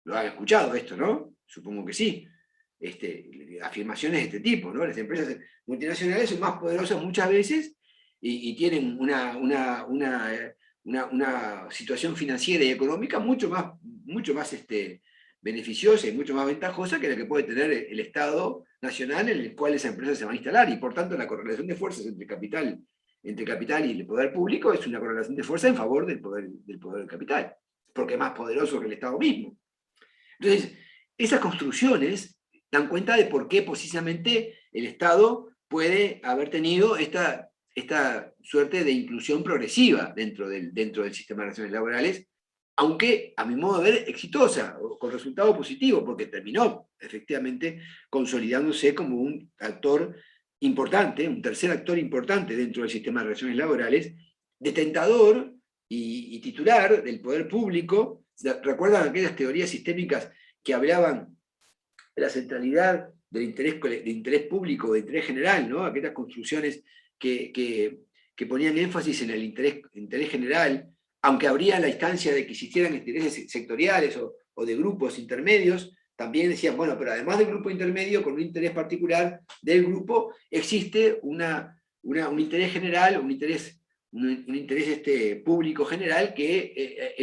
Lo han escuchado esto, ¿no? Supongo que sí. Afirmaciones de este tipo, ¿no? Las empresas multinacionales son más poderosas muchas veces y tienen una situación financiera y económica mucho más beneficiosa y mucho más ventajosa que la que puede tener el Estado nacional en el cual esa empresa se va a instalar, y por tanto la correlación de fuerzas entre capital y el poder público es una correlación de fuerza en favor del poder del capital, porque es más poderoso que el Estado mismo. Entonces, esas construcciones dan cuenta de por qué precisamente el Estado puede haber tenido esta suerte de inclusión progresiva dentro del sistema de relaciones laborales, aunque a mi modo de ver exitosa, o con resultado positivo, porque terminó efectivamente consolidándose como un actor importante, un tercer actor importante dentro del sistema de relaciones laborales, detentador y titular del poder público. ¿Recuerdan aquellas teorías sistémicas que hablaban de la centralidad del interés público, del interés general, ¿no? Aquellas construcciones que ponían énfasis en el interés general, aunque habría la instancia de que existieran intereses sectoriales o de grupos intermedios, también decían, bueno, pero además del grupo intermedio, con un interés particular del grupo, existe un interés general, un interés público general que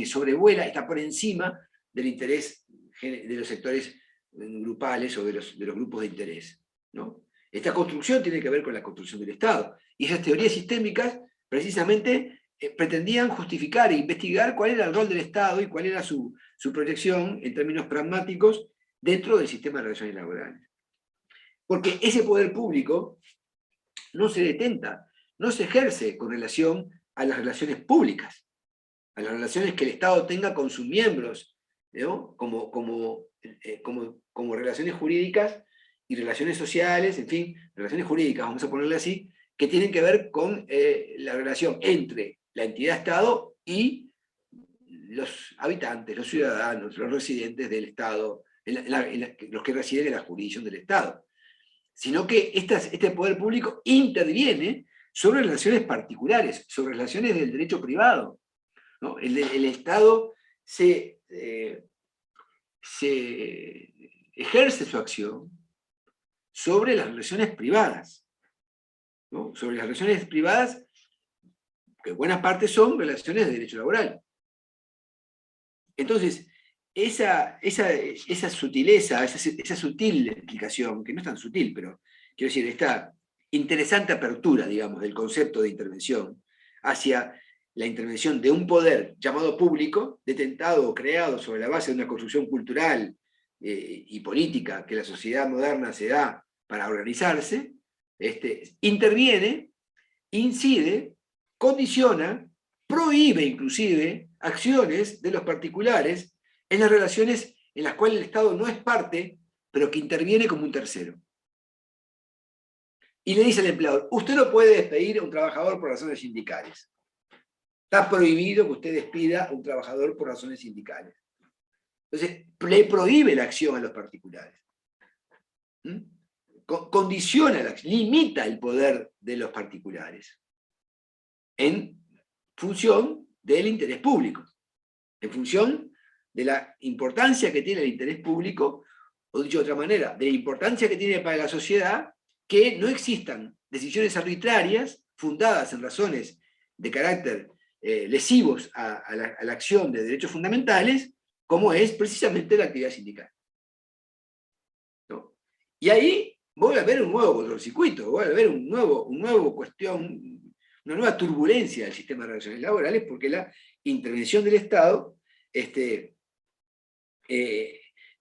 sobrevuela, está por encima del interés de los sectores grupales o de los grupos de interés, ¿no? Esta construcción tiene que ver con la construcción del Estado. Y esas teorías sistémicas, precisamente, pretendían justificar e investigar cuál era el rol del Estado y cuál era su proyección en términos pragmáticos dentro del sistema de relaciones laborales. Porque ese poder público no se detenta, no se ejerce con relación a las relaciones públicas, a las relaciones que el Estado tenga con sus miembros, ¿no? como relaciones jurídicas y relaciones sociales, en fin, relaciones jurídicas, vamos a ponerle así, que tienen que ver con la relación entre la entidad Estado y los habitantes, los ciudadanos, los residentes del Estado, los que residen en la jurisdicción del Estado. Sino que este poder público interviene sobre relaciones particulares, sobre relaciones del derecho privado, ¿no? El Estado se ejerce su acción sobre las relaciones privadas, ¿no? Sobre las relaciones privadas, que en buena parte son relaciones de derecho laboral. Entonces, esa sutileza, esa sutil explicación, que no es tan sutil, pero quiero decir, esta interesante apertura, digamos, del concepto de intervención hacia la intervención de un poder llamado público, detentado o creado sobre la base de una construcción cultural y política que la sociedad moderna se da para organizarse, interviene, incide, condiciona, prohíbe inclusive acciones de los particulares en las relaciones en las cuales el Estado no es parte, pero que interviene como un tercero. Y le dice al empleador, usted no puede despedir a un trabajador por razones sindicales. Está prohibido que usted despida a un trabajador por razones sindicales. Entonces, le prohíbe la acción a los particulares. Condiciona, limita el poder de los particulares en función del interés público, en función de la importancia que tiene el interés público, o dicho de otra manera, de la importancia que tiene para la sociedad que no existan decisiones arbitrarias fundadas en razones de carácter lesivos a la acción de derechos fundamentales, como es precisamente la actividad sindical. ¿No? Y ahí voy a ver un nuevo cortocircuito, voy a ver una nueva turbulencia del sistema de relaciones laborales, porque la intervención del Estado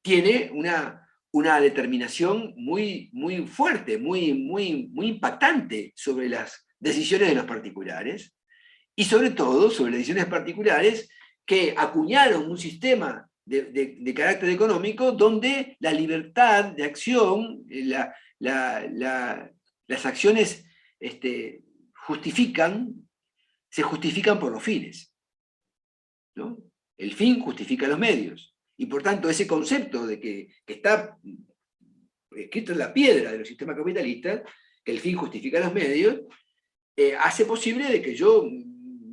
tiene una determinación muy, muy fuerte, muy impactante sobre las decisiones de los particulares, y sobre todo sobre las decisiones particulares que acuñaron un sistema de carácter económico donde la libertad de acción, las acciones se justifican por los fines, ¿no? El fin justifica los medios. Y por tanto ese concepto de que está escrito en la piedra de los sistemas capitalistas, que el fin justifica los medios, hace posible de que yo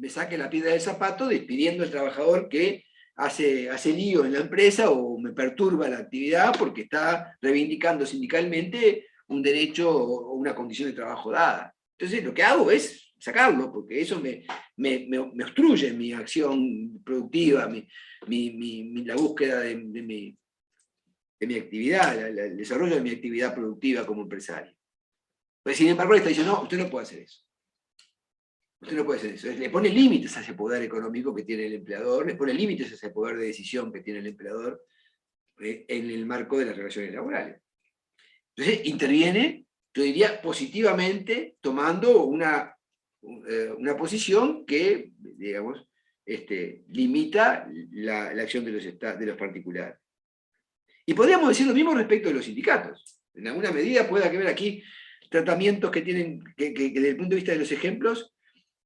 me saque la piedra del zapato despidiendo al trabajador que hace lío en la empresa o me perturba la actividad porque está reivindicando sindicalmente un derecho o una condición de trabajo dada. Entonces lo que hago es sacarlo, porque eso me obstruye mi acción productiva, la búsqueda de mi actividad, el desarrollo de mi actividad productiva como empresario. Pues, sin embargo, le está diciendo, no, usted no puede hacer eso. Usted no puede hacer eso. Le pone límites a ese poder económico que tiene el empleador, le pone límites a ese poder de decisión que tiene el empleador en el marco de las relaciones laborales. Entonces interviene, yo diría, positivamente, tomando una posición que, digamos, limita la acción de los particulares. Y podríamos decir lo mismo respecto de los sindicatos. En alguna medida puede haber aquí tratamientos que tienen, que desde el punto de vista de los ejemplos,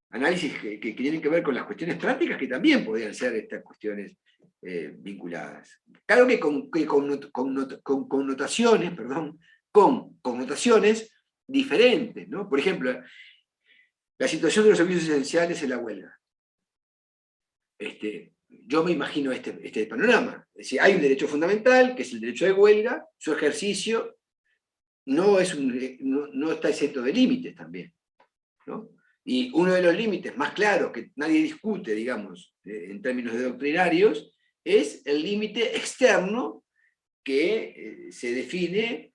análisis que tienen que ver con las cuestiones prácticas, que también podrían ser estas cuestiones vinculadas. Claro que con connotaciones diferentes, ¿no? Por ejemplo, la situación de los servicios esenciales en la huelga. Yo me imagino este panorama. Es decir, hay un derecho fundamental, que es el derecho de huelga, su ejercicio no está exento de límites también, ¿no? Y uno de los límites más claros que nadie discute, digamos, en términos doctrinarios, es el límite externo que se define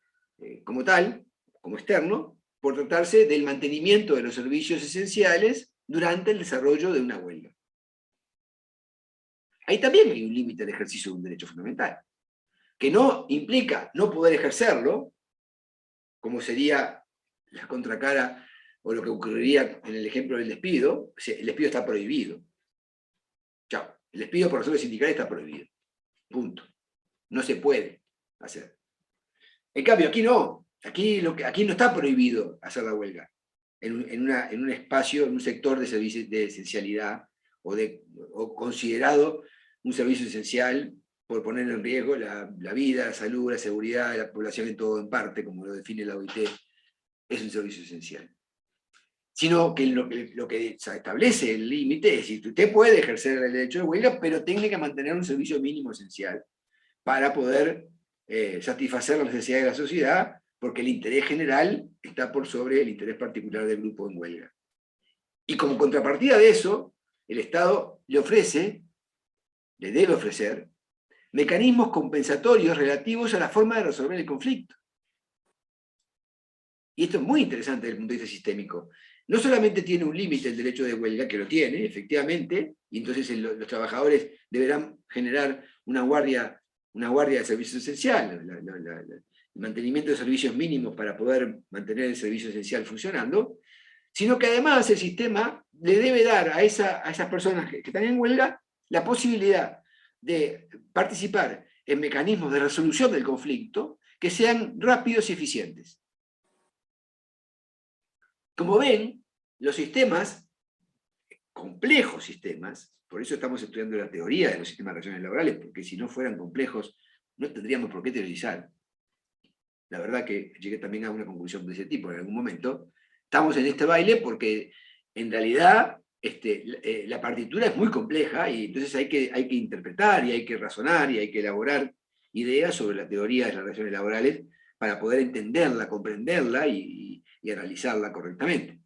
como tal, como externo, por tratarse del mantenimiento de los servicios esenciales durante el desarrollo de una huelga. Ahí también hay un límite al ejercicio de un derecho fundamental, que no implica no poder ejercerlo, como sería la contracara o lo que ocurriría en el ejemplo del despido. O sea, el despido está prohibido. Chao. El despido por razones sindicales está prohibido. Punto. No se puede hacer. En cambio, aquí no. Aquí no está prohibido hacer la huelga. En un espacio, en un sector de servicios de esencialidad, o considerado un servicio esencial por poner en riesgo la vida, la salud, la seguridad de la población en todo en parte, como lo define la OIT, es un servicio esencial. Sino que lo que establece el límite es que usted puede ejercer el derecho de huelga, pero tiene que mantener un servicio mínimo esencial para poder satisfacer las necesidades de la sociedad, porque el interés general está por sobre el interés particular del grupo en huelga. Y como contrapartida de eso, el Estado le debe ofrecer, mecanismos compensatorios relativos a la forma de resolver el conflicto. Y esto es muy interesante desde el punto de vista sistémico. No solamente tiene un límite el derecho de huelga, que lo tiene, efectivamente, y entonces los trabajadores deberán generar una guardia de servicio esencial, el mantenimiento de servicios mínimos para poder mantener el servicio esencial funcionando, sino que además el sistema le debe dar a esas personas que están en huelga la posibilidad de participar en mecanismos de resolución del conflicto que sean rápidos y eficientes. Como ven, los sistemas complejos sistemas, por eso estamos estudiando la teoría de los sistemas de relaciones laborales, porque si no fueran complejos, no tendríamos por qué teorizar. La verdad que llegué también a una conclusión de ese tipo en algún momento. Estamos en este baile porque en realidad la partitura es muy compleja y entonces hay que interpretar y hay que razonar y hay que elaborar ideas sobre la teoría de las relaciones laborales para poder entenderla, comprenderla y analizarla correctamente.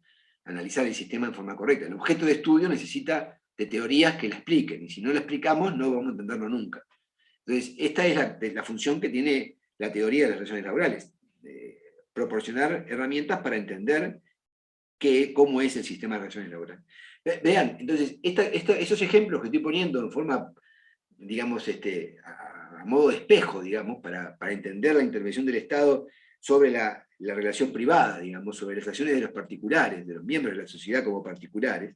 Analizar el sistema en forma correcta. El objeto de estudio necesita de teorías que la expliquen y si no la explicamos no vamos a entenderlo nunca. Entonces, esta es la función que tiene la teoría de las relaciones laborales, proporcionar herramientas para entender cómo es el sistema de relaciones laborales. Vean, entonces, esos ejemplos que estoy poniendo en forma, digamos, a modo de espejo, digamos, para entender la intervención del Estado sobre la relación privada, digamos, sobre las acciones de los particulares, de los miembros de la sociedad como particulares,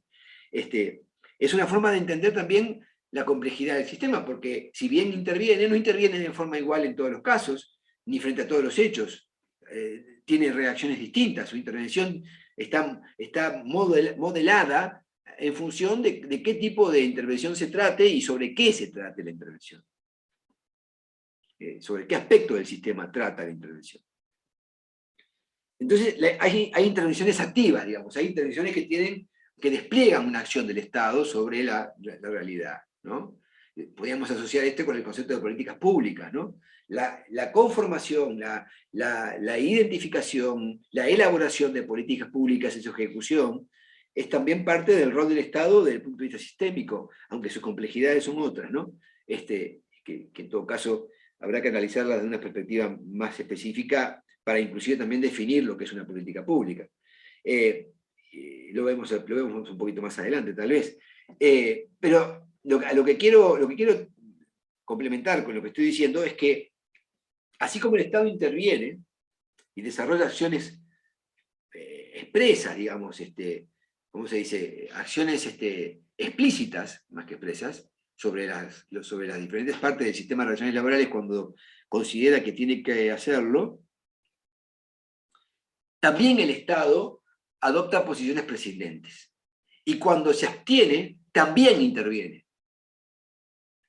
es una forma de entender también la complejidad del sistema, porque si bien no interviene de forma igual en todos los casos, ni frente a todos los hechos, tiene reacciones distintas, su intervención está modelada en función de qué tipo de intervención se trate y sobre qué se trate la intervención. Sobre qué aspecto del sistema trata la intervención. Entonces, hay intervenciones activas, digamos, hay intervenciones que despliegan una acción del Estado sobre la realidad, ¿no? Podríamos asociar con el concepto de políticas públicas, ¿no? La conformación, la identificación, la elaboración de políticas públicas y su ejecución es también parte del rol del Estado desde el punto de vista sistémico, aunque sus complejidades son otras, ¿no? Que en todo caso habrá que analizarlas desde una perspectiva más específica para inclusive también definir lo que es una política pública. Lo vemos un poquito más adelante, tal vez. Pero lo que quiero complementar con lo que estoy diciendo es que, así como el Estado interviene y desarrolla acciones expresas, digamos, ¿cómo se dice? Acciones explícitas, más que expresas, sobre las diferentes partes del sistema de relaciones laborales cuando considera que tiene que hacerlo, también el Estado adopta posiciones prescindentes. Y cuando se abstiene, también interviene.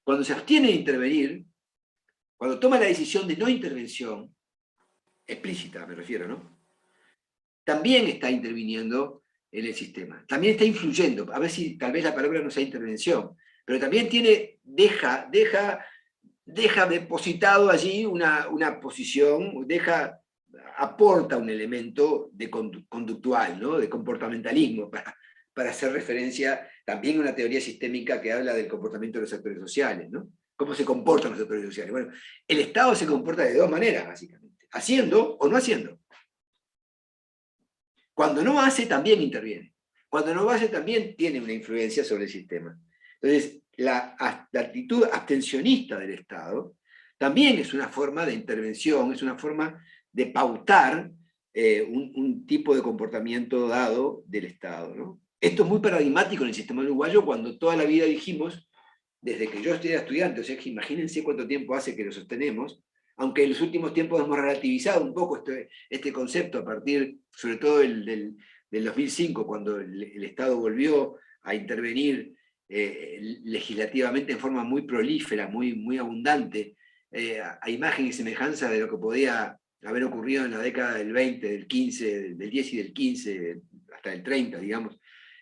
Cuando se abstiene de intervenir, cuando toma la decisión de no intervención, explícita me refiero, ¿no? También está interviniendo en el sistema. También está influyendo. A ver si tal vez la palabra no sea intervención, pero también deja depositado allí una posición, aporta un elemento conductual, ¿no? De comportamentalismo, para hacer referencia también a una teoría sistémica que habla del comportamiento de los actores sociales, ¿no? ¿Cómo se comportan los actores sociales? Bueno, el Estado se comporta de dos maneras, básicamente, haciendo o no haciendo. Cuando no hace, también interviene. Cuando no hace, también tiene una influencia sobre el sistema. Entonces, la actitud abstencionista del Estado también es una forma de intervención, es una forma de pautar un tipo de comportamiento dado del Estado, ¿no? Esto es muy paradigmático en el sistema uruguayo cuando toda la vida dijimos, desde que yo era estudiante, o sea que imagínense cuánto tiempo hace que lo sostenemos, aunque en los últimos tiempos hemos relativizado un poco este concepto a partir, sobre todo del 2005, cuando el Estado volvió a intervenir legislativamente en forma muy prolífera, muy abundante, a imagen y semejanza de lo que podía haber ocurrido en la década del 20, del 15, del 10 y del 15, hasta el 30, digamos,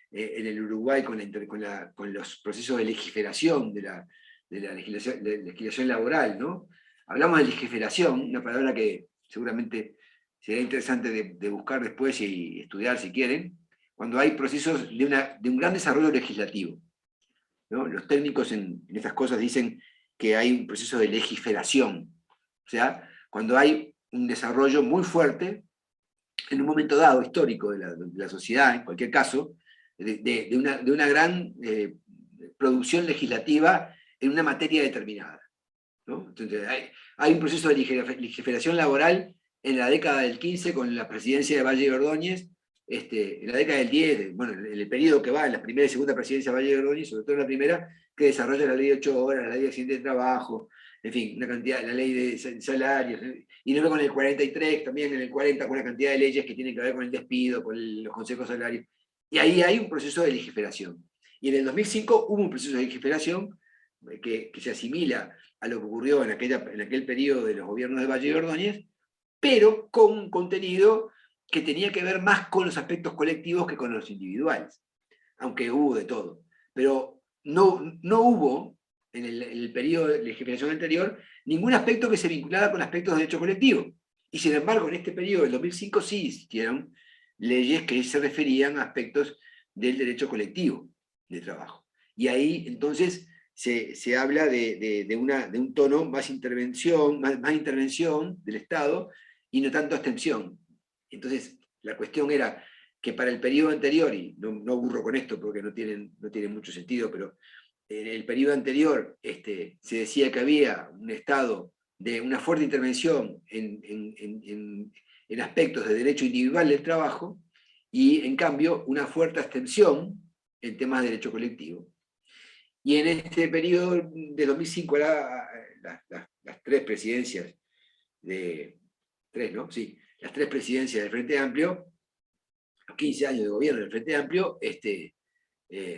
en el Uruguay con los procesos de legiferación de la legislación laboral, ¿no? Hablamos de legiferación, una palabra que seguramente sería interesante de buscar después y estudiar si quieren, cuando hay procesos de un gran desarrollo legislativo, ¿no? Los técnicos en estas cosas dicen que hay un proceso de legiferación, o sea, cuando hay un desarrollo muy fuerte, en un momento dado histórico de la sociedad, en cualquier caso, de una gran producción legislativa en una materia determinada, ¿no? Entonces, hay un proceso de legiferación laboral en la década del 15 con la presidencia de Valle y Ordóñez, en la década del 10, bueno, en el periodo que va, en la primera y segunda presidencia de Valle y Ordóñez, sobre todo en la primera, que desarrolla la ley de 8 horas, la ley de accidente de trabajo, en fin, una cantidad, la ley de salarios, y luego con el 43, también en el 40, con una cantidad de leyes que tienen que ver con el despido, con los consejos salarios. Y ahí hay un proceso de legiferación. Y en el 2005 hubo un proceso de legiferación que se asimila a lo que ocurrió en aquel periodo de los gobiernos de Valle y Ordóñez, pero con un contenido que tenía que ver más con los aspectos colectivos que con los individuales, aunque hubo de todo. Pero no hubo, en el periodo de legislación anterior, ningún aspecto que se vinculara con aspectos de derecho colectivo. Y sin embargo, en este periodo del 2005 sí existieron leyes que se referían a aspectos del derecho colectivo de trabajo. Y ahí entonces se habla de un tono más intervención del Estado y no tanto abstención. Entonces, la cuestión era que para el periodo anterior, y no aburro con esto porque no tiene mucho sentido, pero en el periodo anterior se decía que había un estado de una fuerte intervención en aspectos de derecho individual del trabajo, y en cambio una fuerte abstención en temas de derecho colectivo. Y en este periodo de 2005 las tres presidencias las tres presidencias del Frente Amplio, los 15 años de gobierno del Frente Amplio,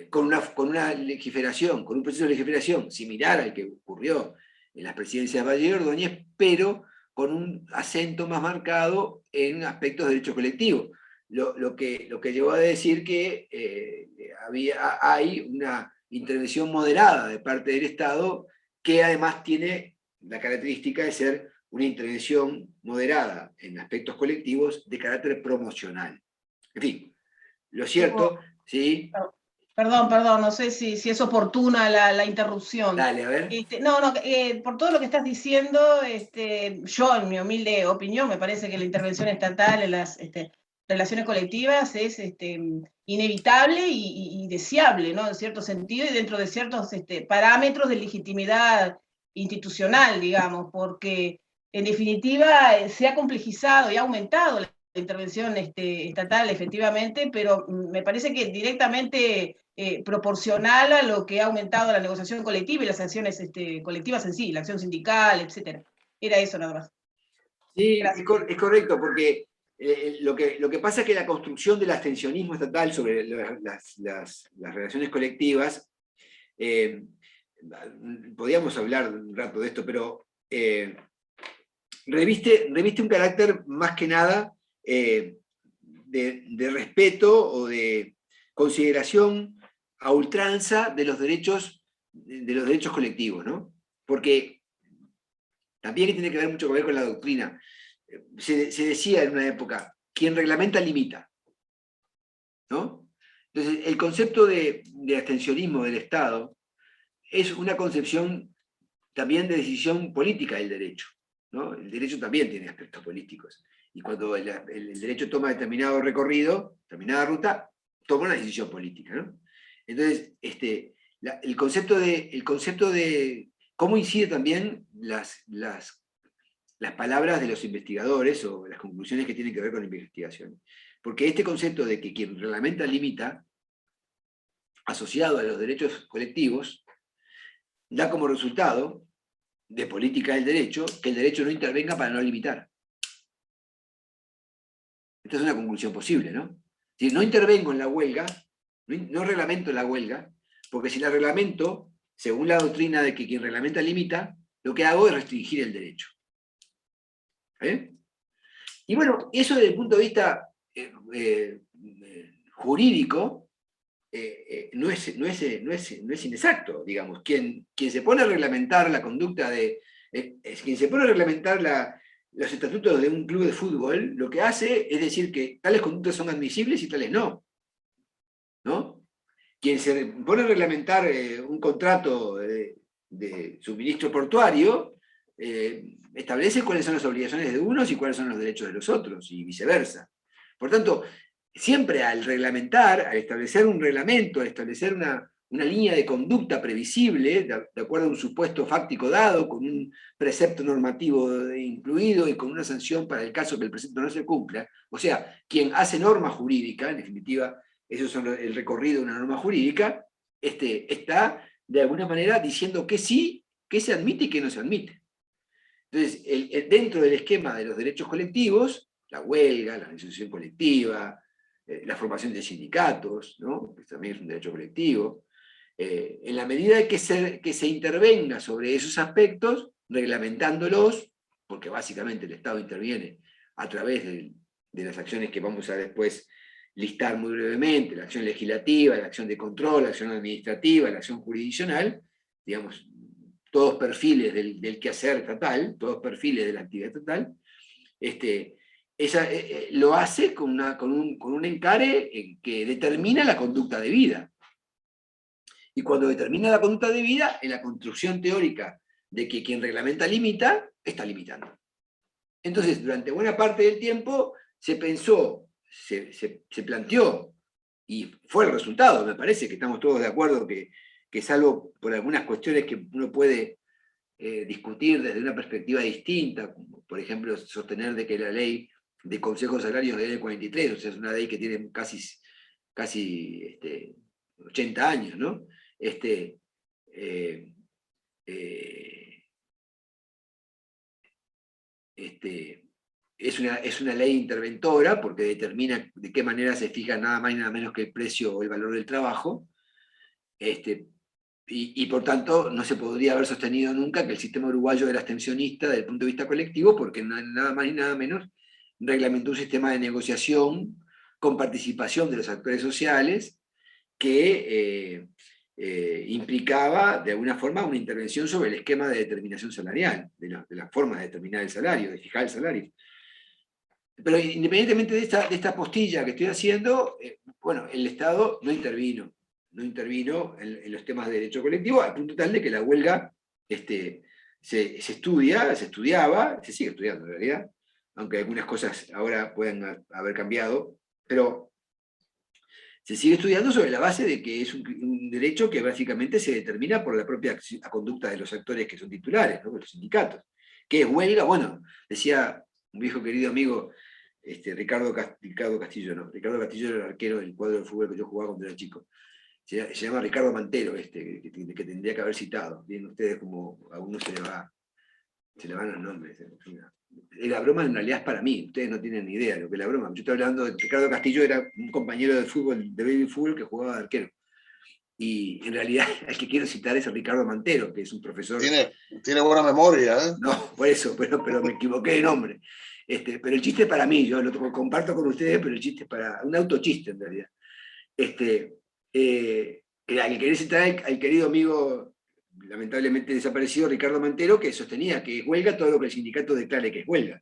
con una legiferación, con un proceso de legiferación similar al que ocurrió en las presidencias de Valle y Ordóñez, pero con un acento más marcado en aspectos de derecho colectivo. Lo que llevó a decir que hay una intervención moderada de parte del Estado, que además tiene la característica de ser una intervención moderada en aspectos colectivos de carácter promocional. En fin, lo cierto, ¿sí? Perdón, no sé si es oportuna la interrupción. Dale, a ver. Por todo lo que estás diciendo, yo, en mi humilde opinión, me parece que la intervención estatal en las relaciones colectivas es inevitable y deseable, ¿no? En cierto sentido, y dentro de ciertos parámetros de legitimidad institucional, digamos, porque en definitiva se ha complejizado y ha aumentado la intervención estatal, efectivamente, pero me parece que directamente proporcional a lo que ha aumentado la negociación colectiva y las acciones colectivas en sí, la acción sindical, etc. Era eso nada más. Sí, es correcto, porque lo que pasa es que la construcción del abstencionismo estatal sobre las relaciones colectivas, podríamos hablar un rato de esto, pero reviste un carácter más que nada de respeto o de consideración a ultranza de los derechos colectivos, ¿no? Porque también tiene que ver mucho que ver con la doctrina. Se decía en una época, quien reglamenta limita, ¿no? Entonces, el concepto de abstencionismo del Estado es una concepción también de decisión política del derecho, ¿no? El derecho también tiene aspectos políticos. Y cuando el derecho toma determinado recorrido, determinada ruta, toma una decisión política, ¿no? Entonces, el concepto de cómo incide también las palabras de los investigadores o las conclusiones que tienen que ver con la investigación. Porque este concepto de que quien reglamenta limita, asociado a los derechos colectivos, da como resultado de política del derecho que el derecho no intervenga para no limitar. Esta es una conclusión posible, ¿no? Si no intervengo en la huelga, no reglamento la huelga, porque si la reglamento, según la doctrina de que quien reglamenta limita, lo que hago es restringir el derecho. Y bueno, eso desde el punto de vista jurídico no es inexacto, digamos. Quien se pone a reglamentar la conducta quien se pone a reglamentar los estatutos de un club de fútbol, lo que hace es decir que tales conductas son admisibles y tales no. ¿No? Quien se pone a reglamentar un contrato de suministro portuario, establece cuáles son las obligaciones de unos y cuáles son los derechos de los otros, y viceversa. Por tanto, siempre al reglamentar, al establecer un reglamento, al establecer una línea de conducta previsible, de acuerdo a un supuesto fáctico dado, con un precepto normativo incluido y con una sanción para el caso que el precepto no se cumpla, o sea, quien hace norma jurídica, en definitiva, eso es el recorrido de una norma jurídica, está de alguna manera diciendo que sí, que se admite y que no se admite. Entonces, dentro del esquema de los derechos colectivos, la huelga, la negociación colectiva, la formación de sindicatos, ¿no? Que también es un derecho colectivo, En la medida que se intervenga sobre esos aspectos, reglamentándolos, porque básicamente el Estado interviene a través de las acciones que vamos a después listar muy brevemente, la acción legislativa, la acción de control, la acción administrativa, la acción jurisdiccional, digamos, todos perfiles del quehacer estatal, todos perfiles de la actividad estatal, lo hace con un encare que determina la conducta de vida. Y cuando determina la conducta de vida, en la construcción teórica de que quien reglamenta limita, está limitando. Entonces, durante buena parte del tiempo se pensó, se planteó, y fue el resultado, me parece que estamos todos de acuerdo que salvo por algunas cuestiones que uno puede discutir desde una perspectiva distinta, como por ejemplo sostener de que la ley de consejos salarios de ley 43, o sea, es una ley que tiene casi 80 años, ¿no? Es una ley interventora porque determina de qué manera se fija nada más y nada menos que el precio o el valor del trabajo, y por tanto no se podría haber sostenido nunca que el sistema uruguayo era abstencionista desde el punto de vista colectivo, porque nada más y nada menos reglamentó un sistema de negociación con participación de los actores sociales que implicaba de alguna forma una intervención sobre el esquema de determinación salarial, de la forma de determinar el salario, de fijar el salario. Pero independientemente de esta postilla que estoy haciendo, bueno, el Estado no intervino en los temas de derecho colectivo, al punto tal de que la huelga se estudiaba, se sigue estudiando en realidad, aunque algunas cosas ahora pueden haber cambiado, pero se sigue estudiando sobre la base de que es un derecho que básicamente se determina por la propia conducta de los actores que son titulares, ¿no? Los sindicatos. ¿Qué es huelga? Bueno, decía un viejo querido amigo, Ricardo Castillo, ¿no? Ricardo Castillo era el arquero del cuadro de fútbol que yo jugaba cuando era chico. Se llama Ricardo Mantero, que tendría que haber citado. Bien, ustedes como a uno se le van los nombres. La broma en realidad es para mí, ustedes no tienen ni idea de lo que es la broma. Yo estoy hablando de Ricardo Castillo, era un compañero de fútbol, de baby fútbol que jugaba de arquero. Y en realidad el que quiero citar es a Ricardo Mantero, que es un profesor. Tiene buena memoria, ¿eh? No, por eso, pero me equivoqué de nombre. Pero el chiste es para mí, yo lo comparto con ustedes, pero el chiste es para un autochiste en realidad. Al querer citar al querido amigo, lamentablemente desaparecido, Ricardo Mantero, que sostenía que es huelga todo lo que el sindicato declare que es huelga.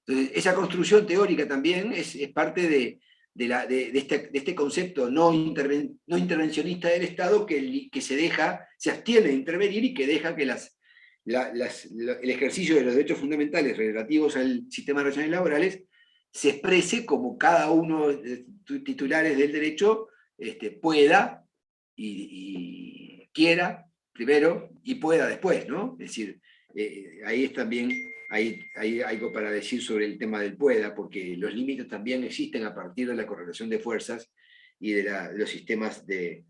Entonces, esa construcción teórica también es parte de este concepto no intervencionista del Estado que se abstiene de intervenir y que deja que el ejercicio de los derechos fundamentales relativos al sistema de relaciones laborales se exprese como cada uno de los titulares del derecho pueda y quiera primero y pueda después, ¿no? Es decir, ahí es también hay algo para decir sobre el tema del pueda, porque los límites también existen a partir de la correlación de fuerzas y de los sistemas de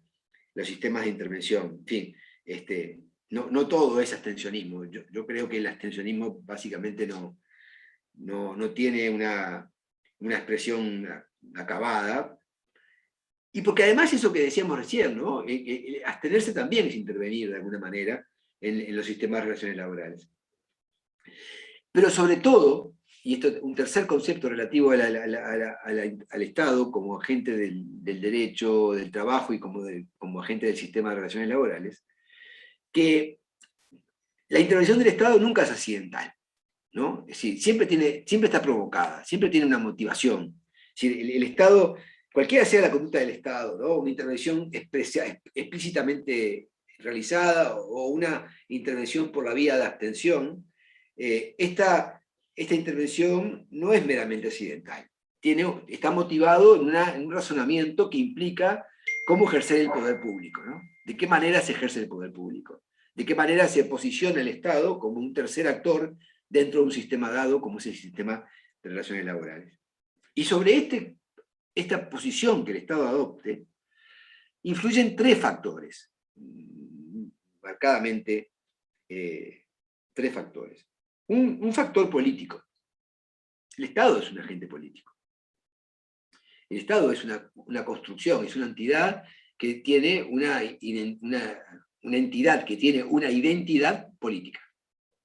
intervención. En fin, no todo es abstencionismo. Yo creo que el abstencionismo básicamente no tiene una expresión acabada, y porque además eso que decíamos recién, ¿no? Abstenerse también es intervenir de alguna manera en los sistemas de relaciones laborales. Pero sobre todo, y esto es un tercer concepto relativo al Estado como agente del derecho, del trabajo y como agente del sistema de relaciones laborales, que la intervención del Estado nunca es accidental, ¿no? Es decir, siempre está provocada, siempre tiene una motivación. Es decir, el Estado, cualquiera sea la conducta del Estado, ¿no? Una intervención explícitamente realizada o una intervención por la vía de abstención, esta intervención no es meramente accidental. Está motivado en un razonamiento que implica cómo ejercer el poder público, ¿no? De qué manera se ejerce el poder público, de qué manera se posiciona el Estado como un tercer actor dentro de un sistema dado como es el sistema de relaciones laborales. Y sobre esta posición que el Estado adopte, influyen tres factores, marcadamente tres factores. Un factor político. El Estado es un agente político. El Estado es una construcción, es una entidad que tiene una entidad que tiene una identidad política,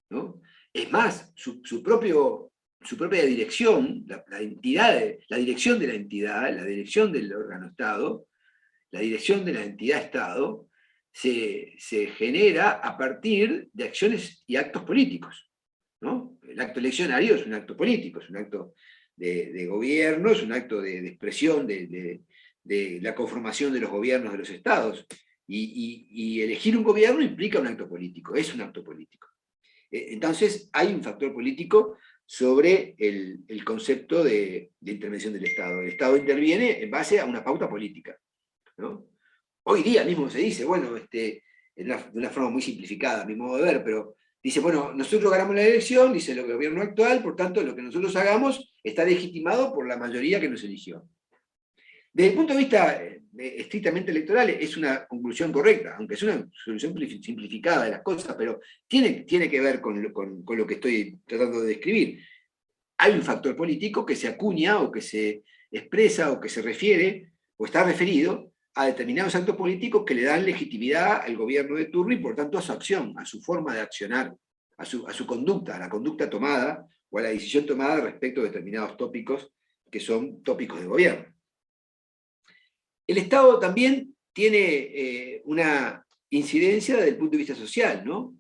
¿no? Es más, su propia dirección, la dirección de la entidad, la dirección del órgano Estado, la dirección de la entidad Estado, se genera a partir de acciones y actos políticos, ¿no? El acto eleccionario es un acto político, es un acto de gobierno, es un acto de expresión de la conformación de los gobiernos de los estados. Y elegir un gobierno implica un acto político, es un acto político. Entonces hay un factor político sobre el concepto de intervención del Estado. El Estado interviene en base a una pauta política, ¿no? Hoy día mismo se dice, bueno, de una forma muy simplificada, a mi modo de ver, pero dice, bueno, nosotros ganamos la elección, dice el gobierno actual, por tanto lo que nosotros hagamos está legitimado por la mayoría que nos eligió. Desde el punto de vista estrictamente electoral es una conclusión correcta, aunque es una solución simplificada de las cosas, pero tiene que ver con lo que estoy tratando de describir. Hay un factor político que se acuña o que se expresa o que se refiere o está referido a determinados actos políticos que le dan legitimidad al gobierno de turno y por tanto a su acción, a su forma de accionar, a su conducta, a la conducta tomada o a la decisión tomada respecto a determinados tópicos que son tópicos de gobierno. El Estado también tiene una incidencia desde el punto de vista social, ¿no?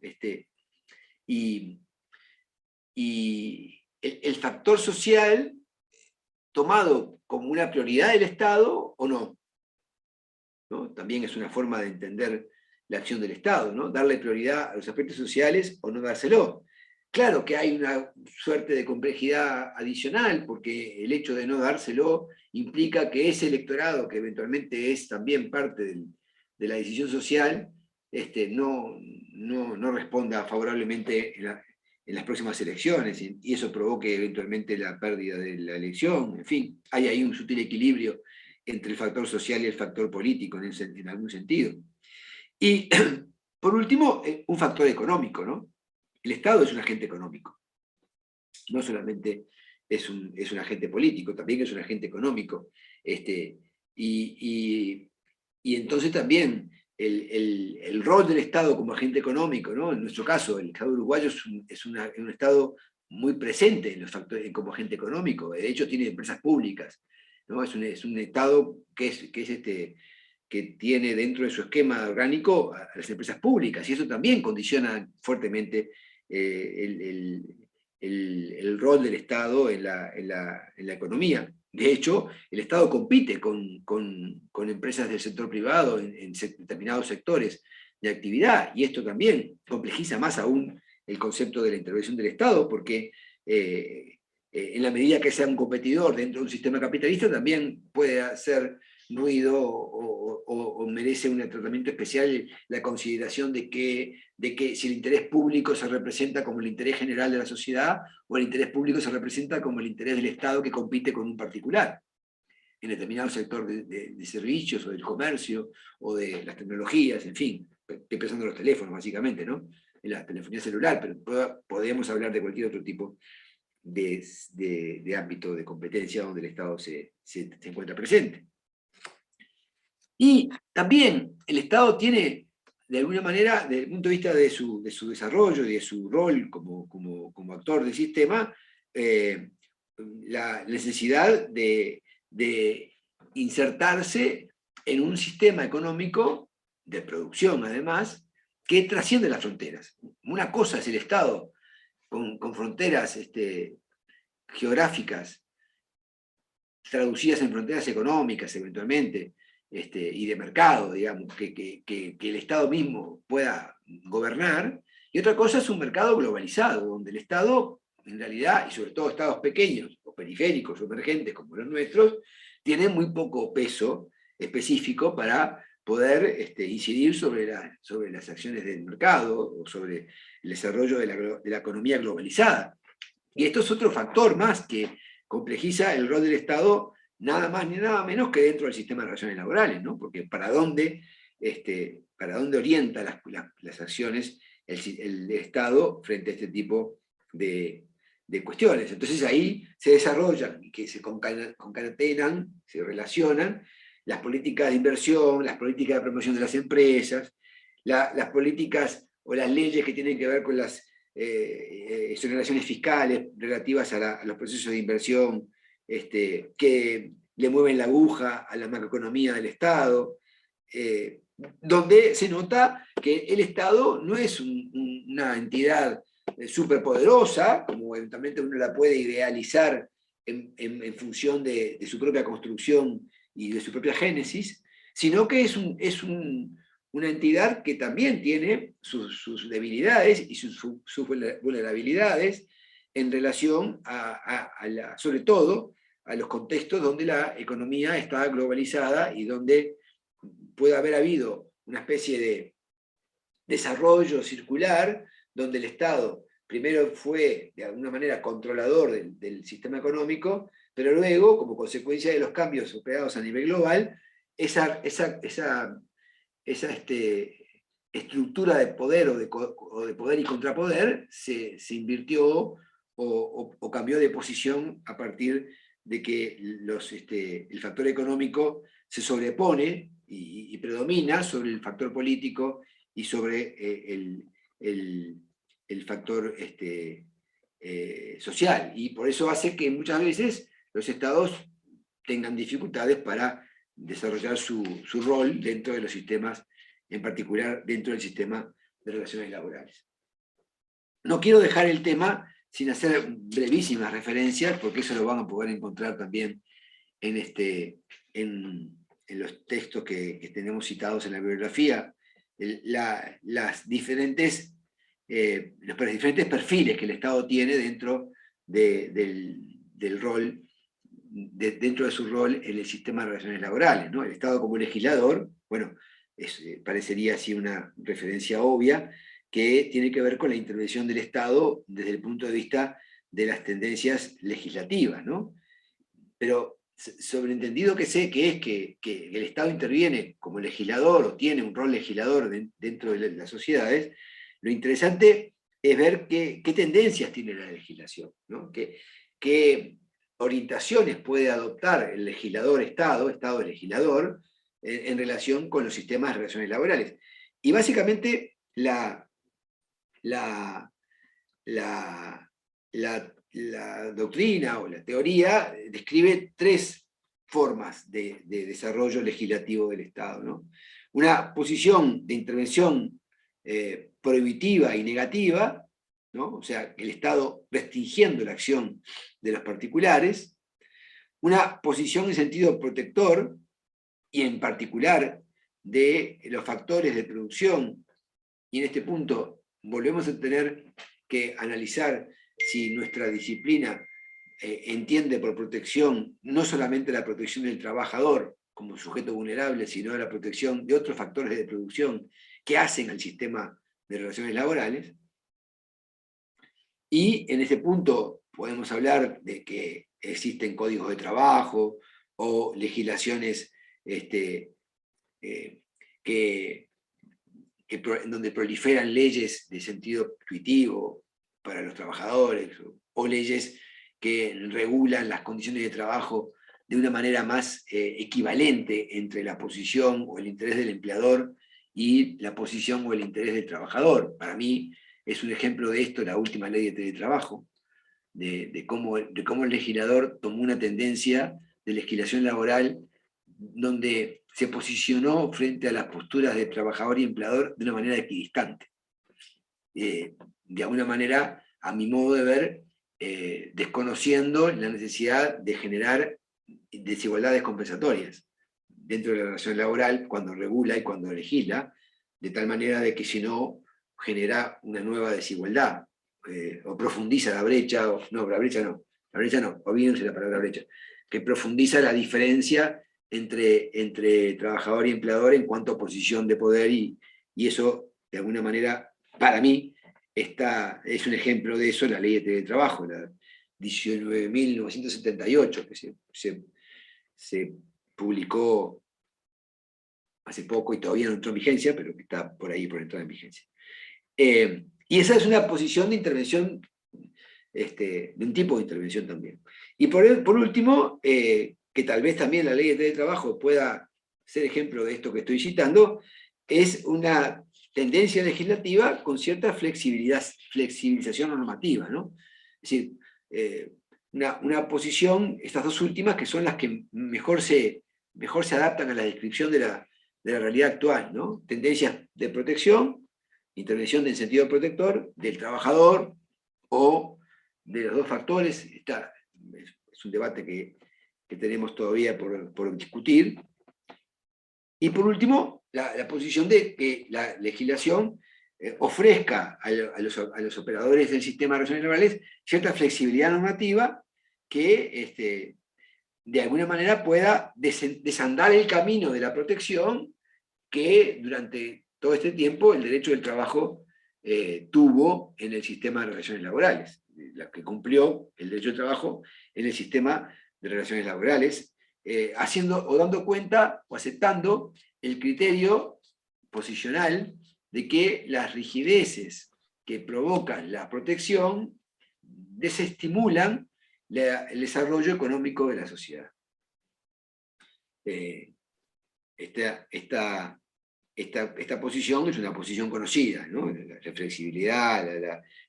Y el factor social tomado como una prioridad del Estado o no, ¿no? También es una forma de entender la acción del Estado, ¿no? Darle prioridad a los aspectos sociales o no dárselo. Claro que hay una suerte de complejidad adicional, porque el hecho de no dárselo implica que ese electorado, que eventualmente es también parte de la decisión social, no responda favorablemente en las próximas elecciones, y eso provoque eventualmente la pérdida de la elección. En fin, hay ahí un sutil equilibrio entre el factor social y el factor político en algún sentido. Y por último, un factor económico, ¿no? El Estado es un agente económico, no solamente es un agente político, también es un agente económico. Y entonces también el rol del Estado como agente económico, ¿no? En nuestro caso, el Estado uruguayo es un Estado muy presente en los factores, como agente económico, de hecho tiene empresas públicas, ¿no? Es un Estado que tiene dentro de su esquema orgánico a las empresas públicas, y eso también condiciona fuertemente el rol del Estado en la economía. De hecho, el Estado compite con empresas del sector privado en determinados sectores de actividad, y esto también complejiza más aún el concepto de la intervención del Estado, porque en la medida que sea un competidor dentro de un sistema capitalista, también puede hacer ruido o merece un tratamiento especial la consideración de que si el interés público se representa como el interés general de la sociedad, o el interés público se representa como el interés del Estado que compite con un particular en determinado sector de servicios, o del comercio, o de las tecnologías, en fin, estoy pensando en los teléfonos básicamente, ¿no? En la telefonía celular, pero podemos hablar de cualquier otro tipo de ámbito de competencia donde el Estado se encuentra presente. Y también el Estado tiene, de alguna manera, desde el punto de vista de su desarrollo y de su rol como actor del sistema, la necesidad de insertarse en un sistema económico de producción, además, que trasciende las fronteras. Una cosa es el Estado con fronteras geográficas traducidas en fronteras económicas, eventualmente, y de mercado, digamos, que el Estado mismo pueda gobernar, y otra cosa es un mercado globalizado, donde el Estado, en realidad, y sobre todo estados pequeños, o periféricos, o emergentes como los nuestros, tienen muy poco peso específico para poder incidir sobre las acciones del mercado, o sobre el desarrollo de la economía globalizada. Y esto es otro factor más que complejiza el rol del Estado, nada más ni nada menos que dentro del sistema de relaciones laborales, ¿no? Porque ¿para dónde orienta las acciones el Estado frente a este tipo de cuestiones? Entonces ahí se desarrollan, que se concatenan, se relacionan las políticas de inversión, las políticas de promoción de las empresas, las políticas o las leyes que tienen que ver con las exoneraciones fiscales relativas a los procesos de inversión, que le mueven la aguja a la macroeconomía del Estado, donde se nota que el Estado no es una entidad superpoderosa, como eventualmente uno la puede idealizar en función de su propia construcción y de su propia génesis, sino que es una entidad que también tiene sus debilidades y sus vulnerabilidades en relación sobre todo a los contextos donde la economía está globalizada y donde puede haber habido una especie de desarrollo circular, donde el Estado primero fue de alguna manera controlador del sistema económico, pero luego, como consecuencia de los cambios operados a nivel global, esa estructura de poder o de poder y contrapoder se invirtió o cambió de posición a partir de que el factor económico se sobrepone y predomina sobre el factor político y sobre el factor social. Y por eso hace que muchas veces los estados tengan dificultades para desarrollar su rol dentro de los sistemas, en particular dentro del sistema de relaciones laborales. No quiero dejar el tema sin hacer brevísimas referencias, porque eso lo van a poder encontrar también en los textos que tenemos citados en la bibliografía, los diferentes perfiles que el Estado tiene dentro del rol, dentro de su rol en el sistema de relaciones laborales, ¿no? El Estado como legislador, bueno, parecería así una referencia obvia, que tiene que ver con la intervención del Estado desde el punto de vista de las tendencias legislativas, ¿no? Pero sobreentendido que es que el Estado interviene como legislador o tiene un rol legislador dentro de las sociedades, lo interesante es ver qué tendencias tiene la legislación, ¿no? Qué orientaciones puede adoptar el legislador Estado legislador, en relación con los sistemas de relaciones laborales. Y básicamente la doctrina o la teoría describe tres formas de desarrollo legislativo del Estado, ¿no? Una posición de intervención prohibitiva y negativa, ¿no? O sea, el Estado restringiendo la acción de los particulares. Una posición en sentido protector, y en particular de los factores de producción, y en este punto volvemos a tener que analizar si nuestra disciplina entiende por protección no solamente la protección del trabajador como sujeto vulnerable, sino la protección de otros factores de producción que hacen al sistema de relaciones laborales. Y en ese punto podemos hablar de que existen códigos de trabajo o legislaciones donde proliferan leyes de sentido intuitivo para los trabajadores, o leyes que regulan las condiciones de trabajo de una manera más equivalente entre la posición o el interés del empleador y la posición o el interés del trabajador. Para mí es un ejemplo de esto la última ley de teletrabajo, de cómo el legislador tomó una tendencia de legislación laboral donde se posicionó frente a las posturas de trabajador y empleador de una manera equidistante. De alguna manera, a mi modo de ver, desconociendo la necesidad de generar desigualdades compensatorias dentro de la relación laboral cuando regula y cuando legisla, de tal manera de que si no genera una nueva desigualdad, o profundiza la brecha, olvídense la palabra brecha, que profundiza la diferencia entre trabajador y empleador en cuanto a posición de poder, y eso, de alguna manera, para mí, es un ejemplo de eso, la ley de teletrabajo, la 19.978, que se publicó hace poco y todavía no entró en vigencia, pero que está por ahí por entrar en vigencia. Y esa es una posición de intervención, de un tipo de intervención también. Y por último, que tal vez también la ley de teletrabajo pueda ser ejemplo de esto que estoy citando, es una tendencia legislativa con cierta flexibilización normativa, ¿no? Es decir, una posición, estas dos últimas, que son las que mejor se adaptan a la descripción de la realidad actual, ¿no? Tendencias de protección, intervención en sentido protector del trabajador o de los dos factores. Es un debate que tenemos todavía por discutir. Y por último, la posición de que la legislación ofrezca a los operadores del sistema de relaciones laborales cierta flexibilidad normativa que de alguna manera pueda desandar el camino de la protección que durante todo este tiempo el derecho del trabajo tuvo en el sistema de relaciones laborales, la que cumplió el derecho del trabajo en el sistema de relaciones laborales, haciendo o dando cuenta o aceptando el criterio posicional de que las rigideces que provocan la protección desestimulan el desarrollo económico de la sociedad. Esta posición es una posición conocida, ¿no? La flexibilidad,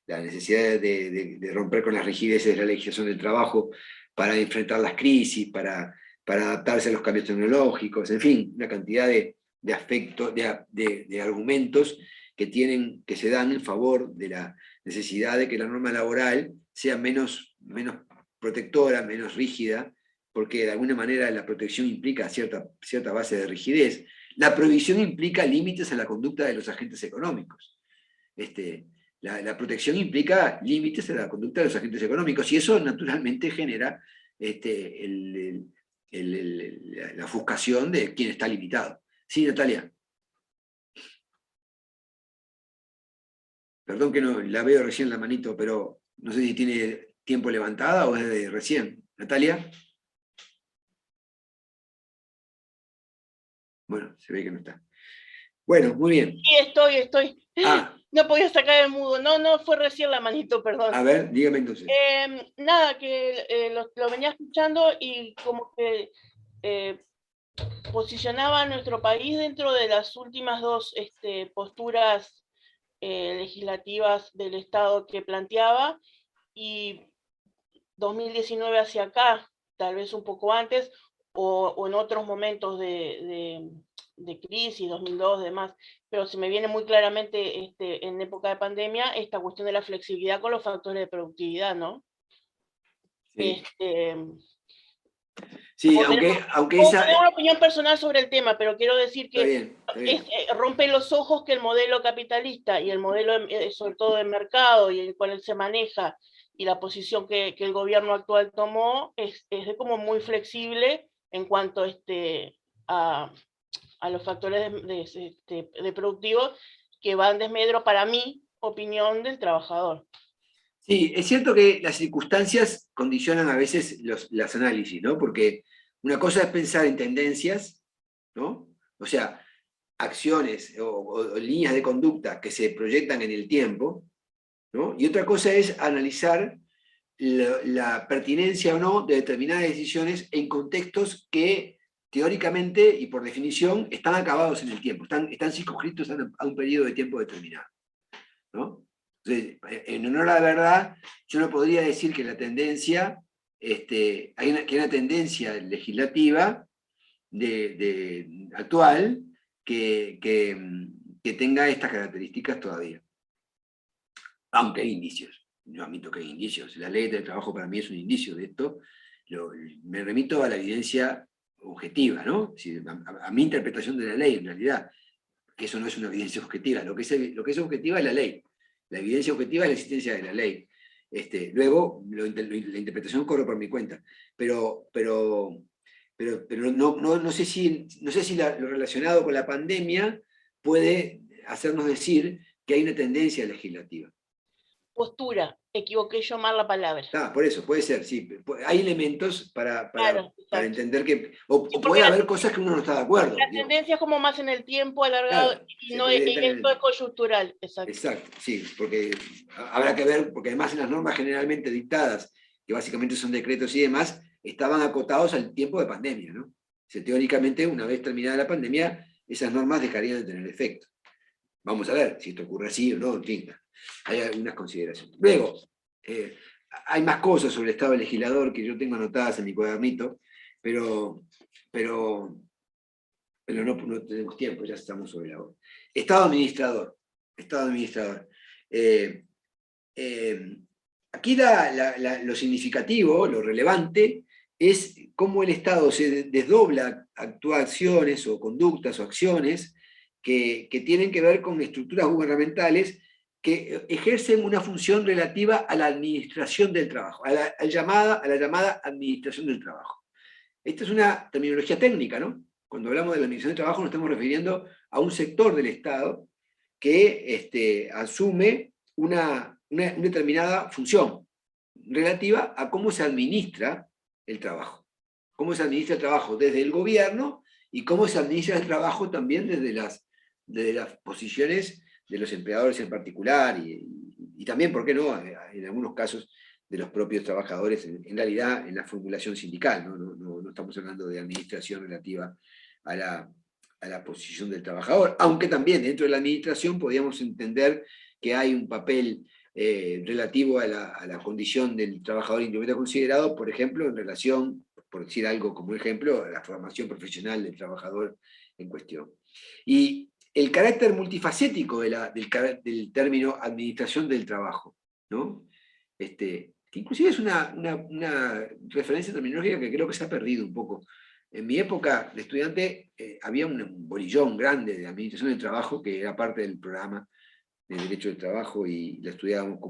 la necesidad de romper con las rigideces de la legislación del trabajo para enfrentar las crisis, para adaptarse a los cambios tecnológicos, en fin, una cantidad de aspectos, de argumentos que se dan en favor de la necesidad de que la norma laboral sea menos protectora, menos rígida, porque de alguna manera la protección implica cierta base de rigidez. La prohibición implica límites a la conducta de los agentes económicos. La protección implica límites a la conducta de los agentes económicos, y eso naturalmente genera la ofuscación de quien está limitado. Sí, Natalia. Perdón que no la veo recién la manito, pero no sé si tiene tiempo levantada o es de recién. Natalia. Bueno, se ve que no está. Bueno, muy bien. Sí, estoy. No podía sacar el mudo. No, fue recién la manito, perdón. A ver, dígame entonces. Nada, que lo venía escuchando y como que posicionaba a nuestro país dentro de las últimas dos posturas legislativas del Estado que planteaba, y 2019 hacia acá, tal vez un poco antes, o en otros momentos de crisis, 2002, demás, pero se me viene muy claramente en época de pandemia esta cuestión de la flexibilidad con los factores de productividad, ¿no? Sí, aunque esa... Tengo una opinión personal sobre el tema, pero quiero decir que está bien. rompe los ojos que el modelo capitalista y el modelo, sobre todo de mercado, y el cual se maneja, y la posición que el gobierno actual tomó, es como muy flexible en cuanto a los factores de productivos que van desmedro, para mi opinión, del trabajador. Sí, es cierto que las circunstancias condicionan a veces los análisis, ¿no? Porque una cosa es pensar en tendencias, ¿no? O sea, acciones o líneas de conducta que se proyectan en el tiempo, ¿no? Y otra cosa es analizar la pertinencia o no de determinadas decisiones en contextos que teóricamente y por definición están acabados en el tiempo, están circunscritos a un periodo de tiempo determinado, ¿no? Entonces, en honor a la verdad, yo no podría decir que la tendencia, que hay una tendencia legislativa actual que tenga estas características todavía. Aunque hay indicios. Yo admito que hay indicios. La ley del trabajo para mí es un indicio de esto. Me remito a la evidencia objetiva, ¿no? A mi interpretación de la ley, en realidad, que eso no es una evidencia objetiva. Lo que es objetiva es la ley. La evidencia objetiva es la existencia de la ley. Luego, la interpretación corre por mi cuenta. Pero no sé si lo relacionado con la pandemia puede hacernos decir que hay una tendencia legislativa. Postura, equivoqué yo mal la palabra. Por eso, puede ser, sí. Hay elementos para entender que... O sí, puede haber cosas que uno no está de acuerdo. La tendencia es como más en el tiempo alargado, claro, y esto es coyuntural. Exacto, sí, porque habrá que ver, porque además en las normas generalmente dictadas, que básicamente son decretos y demás, estaban acotados al tiempo de pandemia, ¿no? Teóricamente, una vez terminada la pandemia, esas normas dejarían de tener efecto. Vamos a ver si esto ocurre así o no, en fin, hay algunas consideraciones. Luego, hay más cosas sobre el Estado legislador que yo tengo anotadas en mi cuadernito, pero no tenemos tiempo, ya estamos sobre la hora. Estado administrador. Aquí lo significativo, lo relevante, es cómo el Estado se desdobla actuaciones o conductas o acciones que tienen que ver con estructuras gubernamentales que ejercen una función relativa a la administración del trabajo, a la llamada administración del trabajo. Esta es una terminología técnica, ¿no? Cuando hablamos de la administración del trabajo nos estamos refiriendo a un sector del Estado que asume una determinada función relativa a cómo se administra el trabajo. Cómo se administra el trabajo desde el gobierno y cómo se administra el trabajo también desde las posiciones de los empleadores en particular y también, ¿por qué no?, en algunos casos de los propios trabajadores, en realidad en la formulación sindical, no estamos hablando de administración relativa a la posición del trabajador, aunque también dentro de la administración podríamos entender que hay un papel relativo a la condición del trabajador individualmente considerado, por ejemplo, en relación, por decir algo como ejemplo, a la formación profesional del trabajador en cuestión. Y el carácter multifacético del término administración del trabajo, ¿no? Que inclusive es una referencia terminológica que creo que se ha perdido un poco. En mi época de estudiante había un bolillón grande de administración del trabajo que era parte del programa de Derecho del Trabajo y la estudiábamos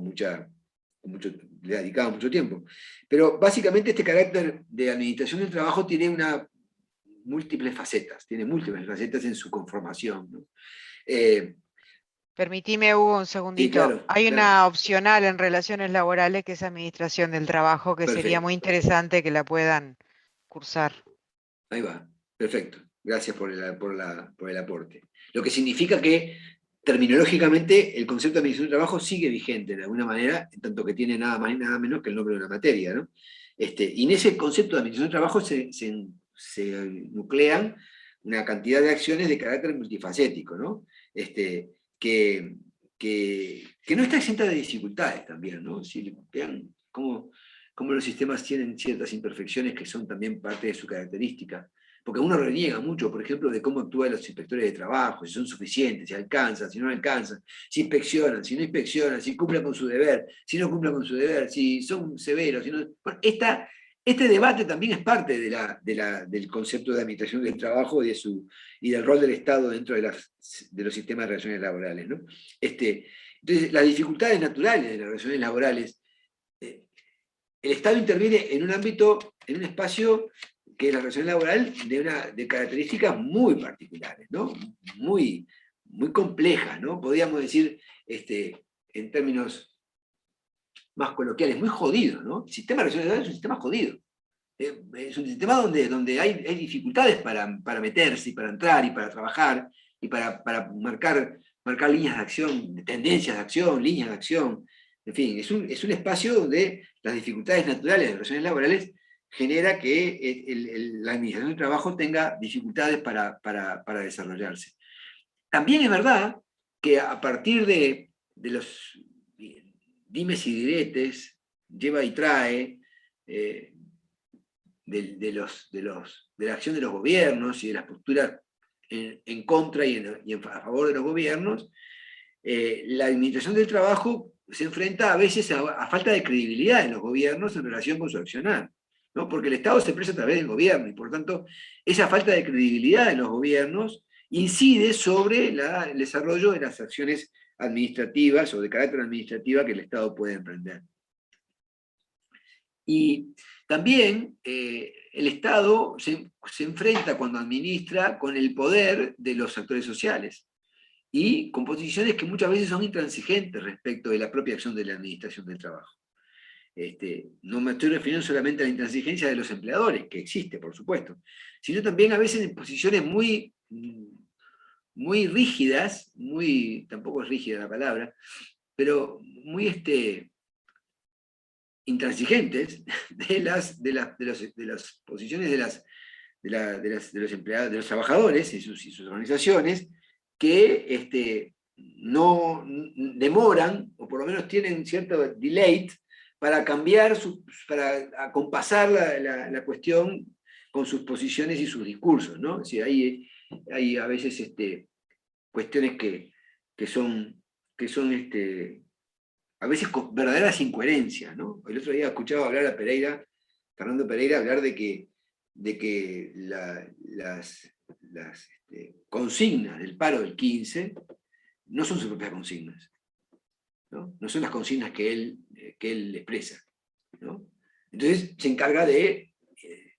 le dedicábamos mucho tiempo. Pero básicamente este carácter de administración del trabajo tiene múltiples facetas en su conformación, ¿no? Permitime, Hugo, un segundito. Sí, claro, Hay claro. una opcional en relaciones laborales que es administración del trabajo, que sería Perfecto. muy interesante que la puedan cursar. Ahí va, perfecto. Gracias por el aporte. Lo que significa que terminológicamente el concepto de administración del trabajo sigue vigente de alguna manera, en tanto que tiene nada más y nada menos que el nombre de una materia, ¿no? Y en ese concepto de administración del trabajo se nuclean una cantidad de acciones de carácter multifacético, ¿no? Que no está exenta de dificultades también, ¿no? Si vean cómo los sistemas tienen ciertas imperfecciones que son también parte de su característica. Porque uno reniega mucho, por ejemplo, de cómo actúan los inspectores de trabajo, si son suficientes, si alcanzan, si no alcanzan, si inspeccionan, si no inspeccionan, si cumplen con su deber, si no cumplen con su deber, si son severos, si no... Bueno, este debate también es parte del concepto de administración del trabajo y del rol del Estado dentro de los sistemas de relaciones laborales, ¿no? Entonces, las dificultades naturales de las relaciones laborales, el Estado interviene en un ámbito, en un espacio que es la relación laboral de características muy particulares, ¿no? Muy complejas, ¿no? Podríamos decir, en términos más coloquiales, muy jodido, ¿no? El sistema de relaciones laborales es un sistema jodido. Es un sistema donde hay dificultades para meterse, y para entrar, y para trabajar, y para marcar líneas de acción, tendencias de acción, líneas de acción. En fin, es un espacio donde las dificultades naturales de las relaciones laborales genera que la administración del trabajo tenga dificultades para desarrollarse. También es verdad que a partir de los dimes y diretes, lleva y trae, de la acción de los gobiernos y de las posturas en contra y a favor de los gobiernos, la administración del trabajo se enfrenta a veces a falta de credibilidad en los gobiernos en relación con su accionar, ¿no? Porque el Estado se expresa a través del gobierno y por lo tanto esa falta de credibilidad en los gobiernos incide sobre el desarrollo de las acciones administrativas o de carácter administrativa que el Estado puede emprender. Y también el Estado se enfrenta cuando administra con el poder de los actores sociales y con posiciones que muchas veces son intransigentes respecto de la propia acción de la administración del trabajo. No me estoy refiriendo solamente a la intransigencia de los empleadores, que existe, por supuesto, sino también a veces en posiciones muy rígidas, tampoco es rígida la palabra, pero muy intransigentes de las posiciones los empleados, de los trabajadores y sus organizaciones, que no demoran, o por lo menos tienen cierto delay, para cambiar, para acompasar la cuestión con sus posiciones y sus discursos, ¿no? Es decir, hay a veces cuestiones que son a veces con verdaderas incoherencias, ¿no? El otro día escuchaba hablar a Fernando Pereira, hablar de que las consignas del paro del 15 no son sus propias consignas, ¿no? No son las consignas que él expresa, ¿no? Entonces se encarga de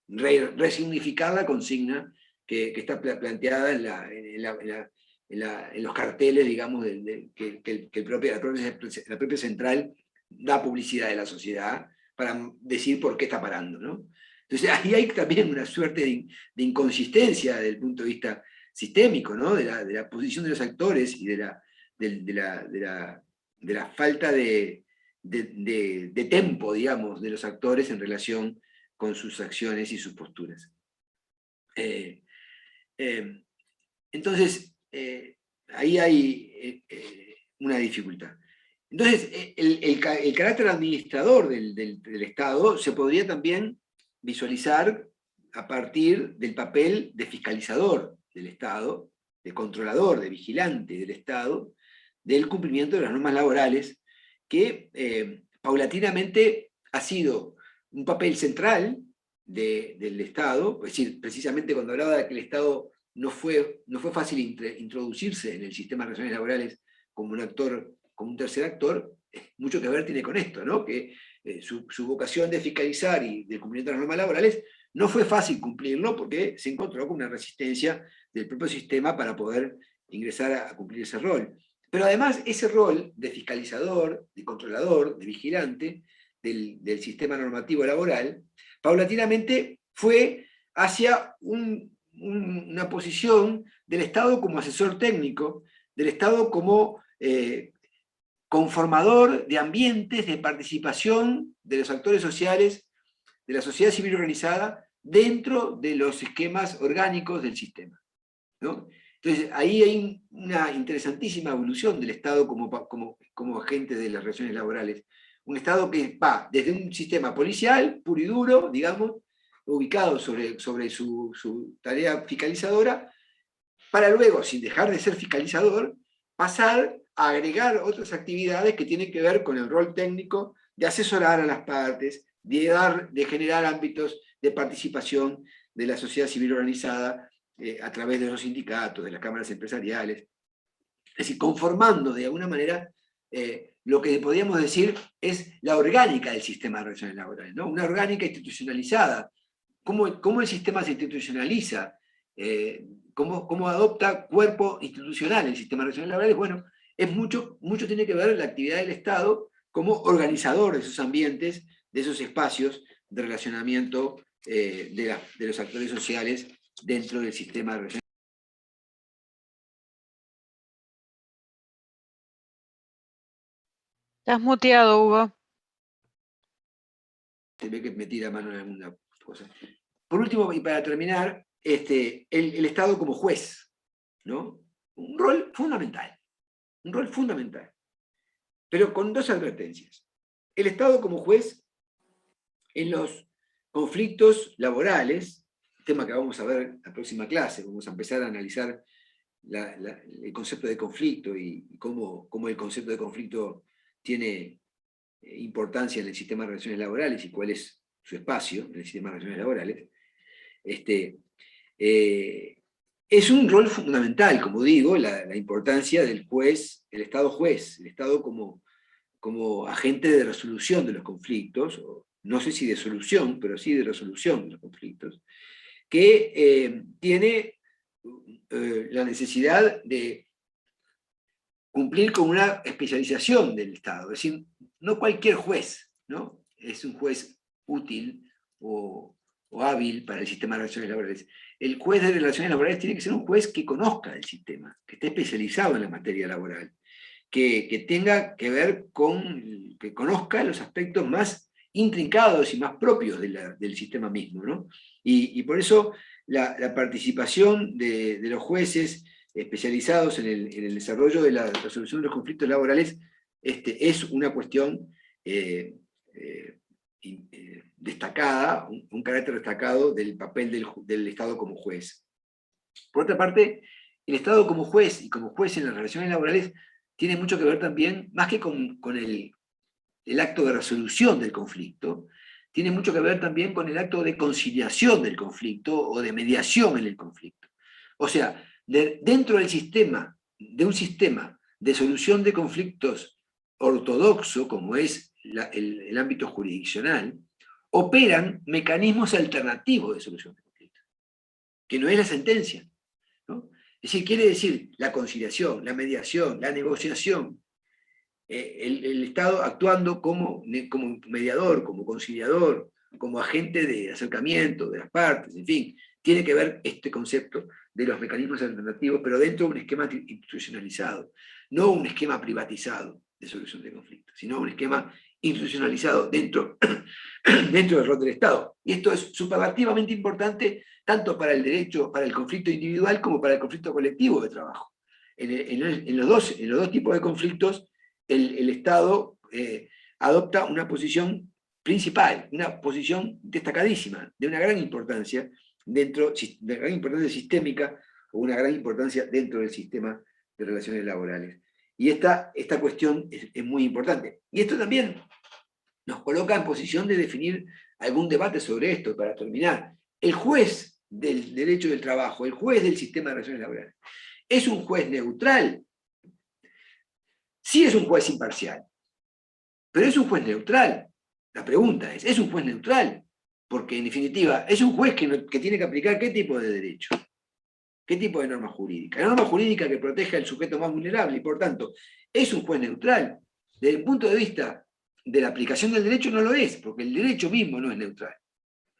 resignificar la consigna que está planteada en los carteles, digamos, que la propia central da publicidad de la sociedad para decir por qué está parando, ¿no? Entonces ahí hay también una suerte de inconsistencia desde el punto de vista sistémico, ¿no? De la posición de los actores y de la falta de tempo, digamos, de los actores en relación con sus acciones y sus posturas. Entonces, ahí hay una dificultad. Entonces, el carácter administrador del Estado se podría también visualizar a partir del papel de fiscalizador del Estado, de controlador, de vigilante del Estado, del cumplimiento de las normas laborales, que paulatinamente ha sido un papel central del Estado. Es decir, precisamente cuando hablaba de que el Estado no fue fácil introducirse en el sistema de relaciones laborales como un actor, como un tercer actor, mucho que ver tiene con esto, ¿no? Que su vocación de fiscalizar y de cumplimiento de las normas laborales no fue fácil cumplirlo porque se encontró con una resistencia del propio sistema para poder ingresar a cumplir ese rol. Pero además ese rol de fiscalizador, de controlador, de vigilante del sistema normativo laboral, paulatinamente fue hacia una posición del Estado como asesor técnico, del Estado como conformador de ambientes de participación de los actores sociales, de la sociedad civil organizada, dentro de los esquemas orgánicos del sistema, ¿no? Entonces, ahí hay una interesantísima evolución del Estado como agente de las relaciones laborales. Un Estado que va desde un sistema policial, puro y duro, digamos, ubicado sobre su tarea fiscalizadora, para luego, sin dejar de ser fiscalizador, pasar a agregar otras actividades que tienen que ver con el rol técnico de asesorar a las partes, de generar ámbitos de participación de la sociedad civil organizada a través de los sindicatos, de las cámaras empresariales. Es decir, conformando de alguna manera lo que podríamos decir es la orgánica del sistema de relaciones laborales, ¿no? Una orgánica institucionalizada. ¿Cómo el sistema se institucionaliza? ¿Cómo adopta cuerpo institucional el sistema de relaciones laborales? Bueno, mucho tiene que ver la actividad del Estado como organizador de esos ambientes, de esos espacios de relacionamiento de los actores sociales dentro del sistema de relaciones. Estás muteado, Hugo. Se ve que metí la mano en alguna cosa. Por último, y para terminar, el Estado como juez, ¿no? Un rol fundamental, pero con dos advertencias. El Estado como juez en los conflictos laborales, tema que vamos a ver en la próxima clase, vamos a empezar a analizar el concepto de conflicto y cómo el concepto de conflicto tiene importancia en el sistema de relaciones laborales y cuál es su espacio en el sistema de relaciones laborales. Es un rol fundamental, como digo, la importancia del juez, el Estado juez, el Estado como agente de resolución de los conflictos, o no sé si de solución, pero sí de resolución de los conflictos, que tiene la necesidad de cumplir con una especialización del Estado. Es decir, no cualquier juez, ¿no? Es un juez útil o hábil para el sistema de relaciones laborales. El juez de relaciones laborales tiene que ser un juez que conozca el sistema, que esté especializado en la materia laboral, que tenga que ver con, que conozca los aspectos más intrincados y más propios del sistema mismo, ¿no? Y por eso la participación de los jueces especializados en el desarrollo de la resolución de los conflictos laborales es una cuestión destacada, un carácter destacado del papel del Estado como juez. Por otra parte, el Estado como juez y como juez en las relaciones laborales tiene mucho que ver también, más que con el acto de resolución del conflicto, tiene mucho que ver también con el acto de conciliación del conflicto o de mediación en el conflicto. O sea, dentro del sistema, de un sistema de solución de conflictos ortodoxo, como es el ámbito jurisdiccional, operan mecanismos alternativos de solución de conflictos, que no es la sentencia, ¿no? Es decir, quiere decir la conciliación, la mediación, la negociación, el Estado actuando como mediador, como conciliador, como agente de acercamiento de las partes, en fin, tiene que ver este concepto de los mecanismos alternativos, pero dentro de un esquema institucionalizado, no un esquema privatizado de solución de conflictos, sino un esquema institucionalizado dentro del rol del Estado. Y esto es superlativamente importante tanto para el derecho, para el conflicto individual, como para el conflicto colectivo de trabajo. En los dos tipos de conflictos, el Estado adopta una posición principal, una posición destacadísima, de una gran importancia, de una gran importancia sistémica, o una gran importancia dentro del sistema de relaciones laborales. Y esta cuestión es muy importante. Y esto también nos coloca en posición de definir algún debate sobre esto, para terminar. El juez del derecho del trabajo, el juez del sistema de relaciones laborales, ¿es un juez neutral? Sí, es un juez imparcial, pero es un juez neutral. La pregunta es un juez neutral? Porque en definitiva, es un juez que tiene que aplicar ¿qué tipo de derecho? ¿Qué tipo de norma jurídica? La norma jurídica que proteja al sujeto más vulnerable, y por tanto, ¿es un juez neutral? Desde el punto de vista de la aplicación del derecho no lo es, porque el derecho mismo no es neutral.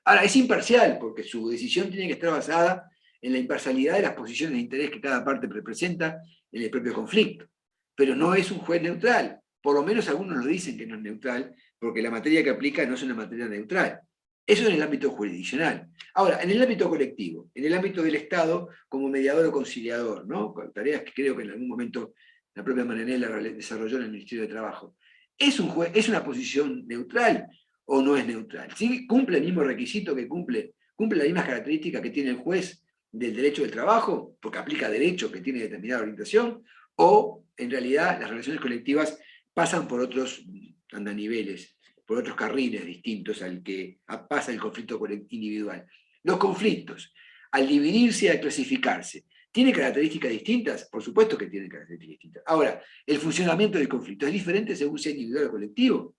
Ahora, es imparcial, porque su decisión tiene que estar basada en la imparcialidad de las posiciones de interés que cada parte representa en el propio conflicto. Pero no es un juez neutral. Por lo menos algunos lo dicen que no es neutral, porque la materia que aplica no es una materia neutral. Eso en el ámbito jurisdiccional. Ahora, en el ámbito colectivo, en el ámbito del Estado como mediador o conciliador, ¿no? Con tareas que creo que en algún momento la propia Marianela desarrolló en el Ministerio de Trabajo. ¿Es una posición neutral o no es neutral? ¿Sí? ¿Cumple el mismo requisito que cumple las mismas características que tiene el juez del derecho del trabajo, porque aplica derecho que tiene determinada orientación, o en realidad las relaciones colectivas pasan por otros andaniveles, por otros carriles distintos al que pasa el conflicto individual? Los conflictos, al dividirse y al clasificarse, ¿tienen características distintas? Por supuesto que tienen características distintas. Ahora, el funcionamiento del conflicto es diferente según sea individual o colectivo.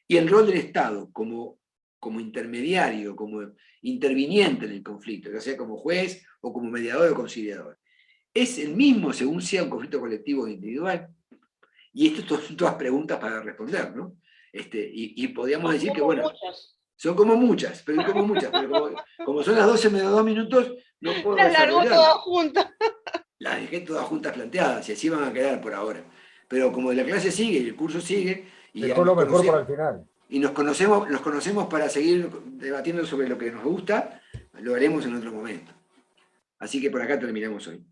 Y el rol del Estado como intermediario, como interviniente en el conflicto, ya sea como juez o como mediador o conciliador, ¿es el mismo según sea un conflicto colectivo o individual? Y estas son todas preguntas para responder, ¿no? Y podríamos decir que, bueno, son como muchas, pero como son las 12 menos 2 minutos, no puedo Las largó desarrollar. todas juntas. Las dejé todas juntas planteadas, y así van a quedar por ahora. Pero como la clase sigue y el curso sigue, y dejó lo mejor para el final. Y nos conocemos para seguir debatiendo sobre lo que nos gusta, lo haremos en otro momento. Así que por acá terminamos hoy.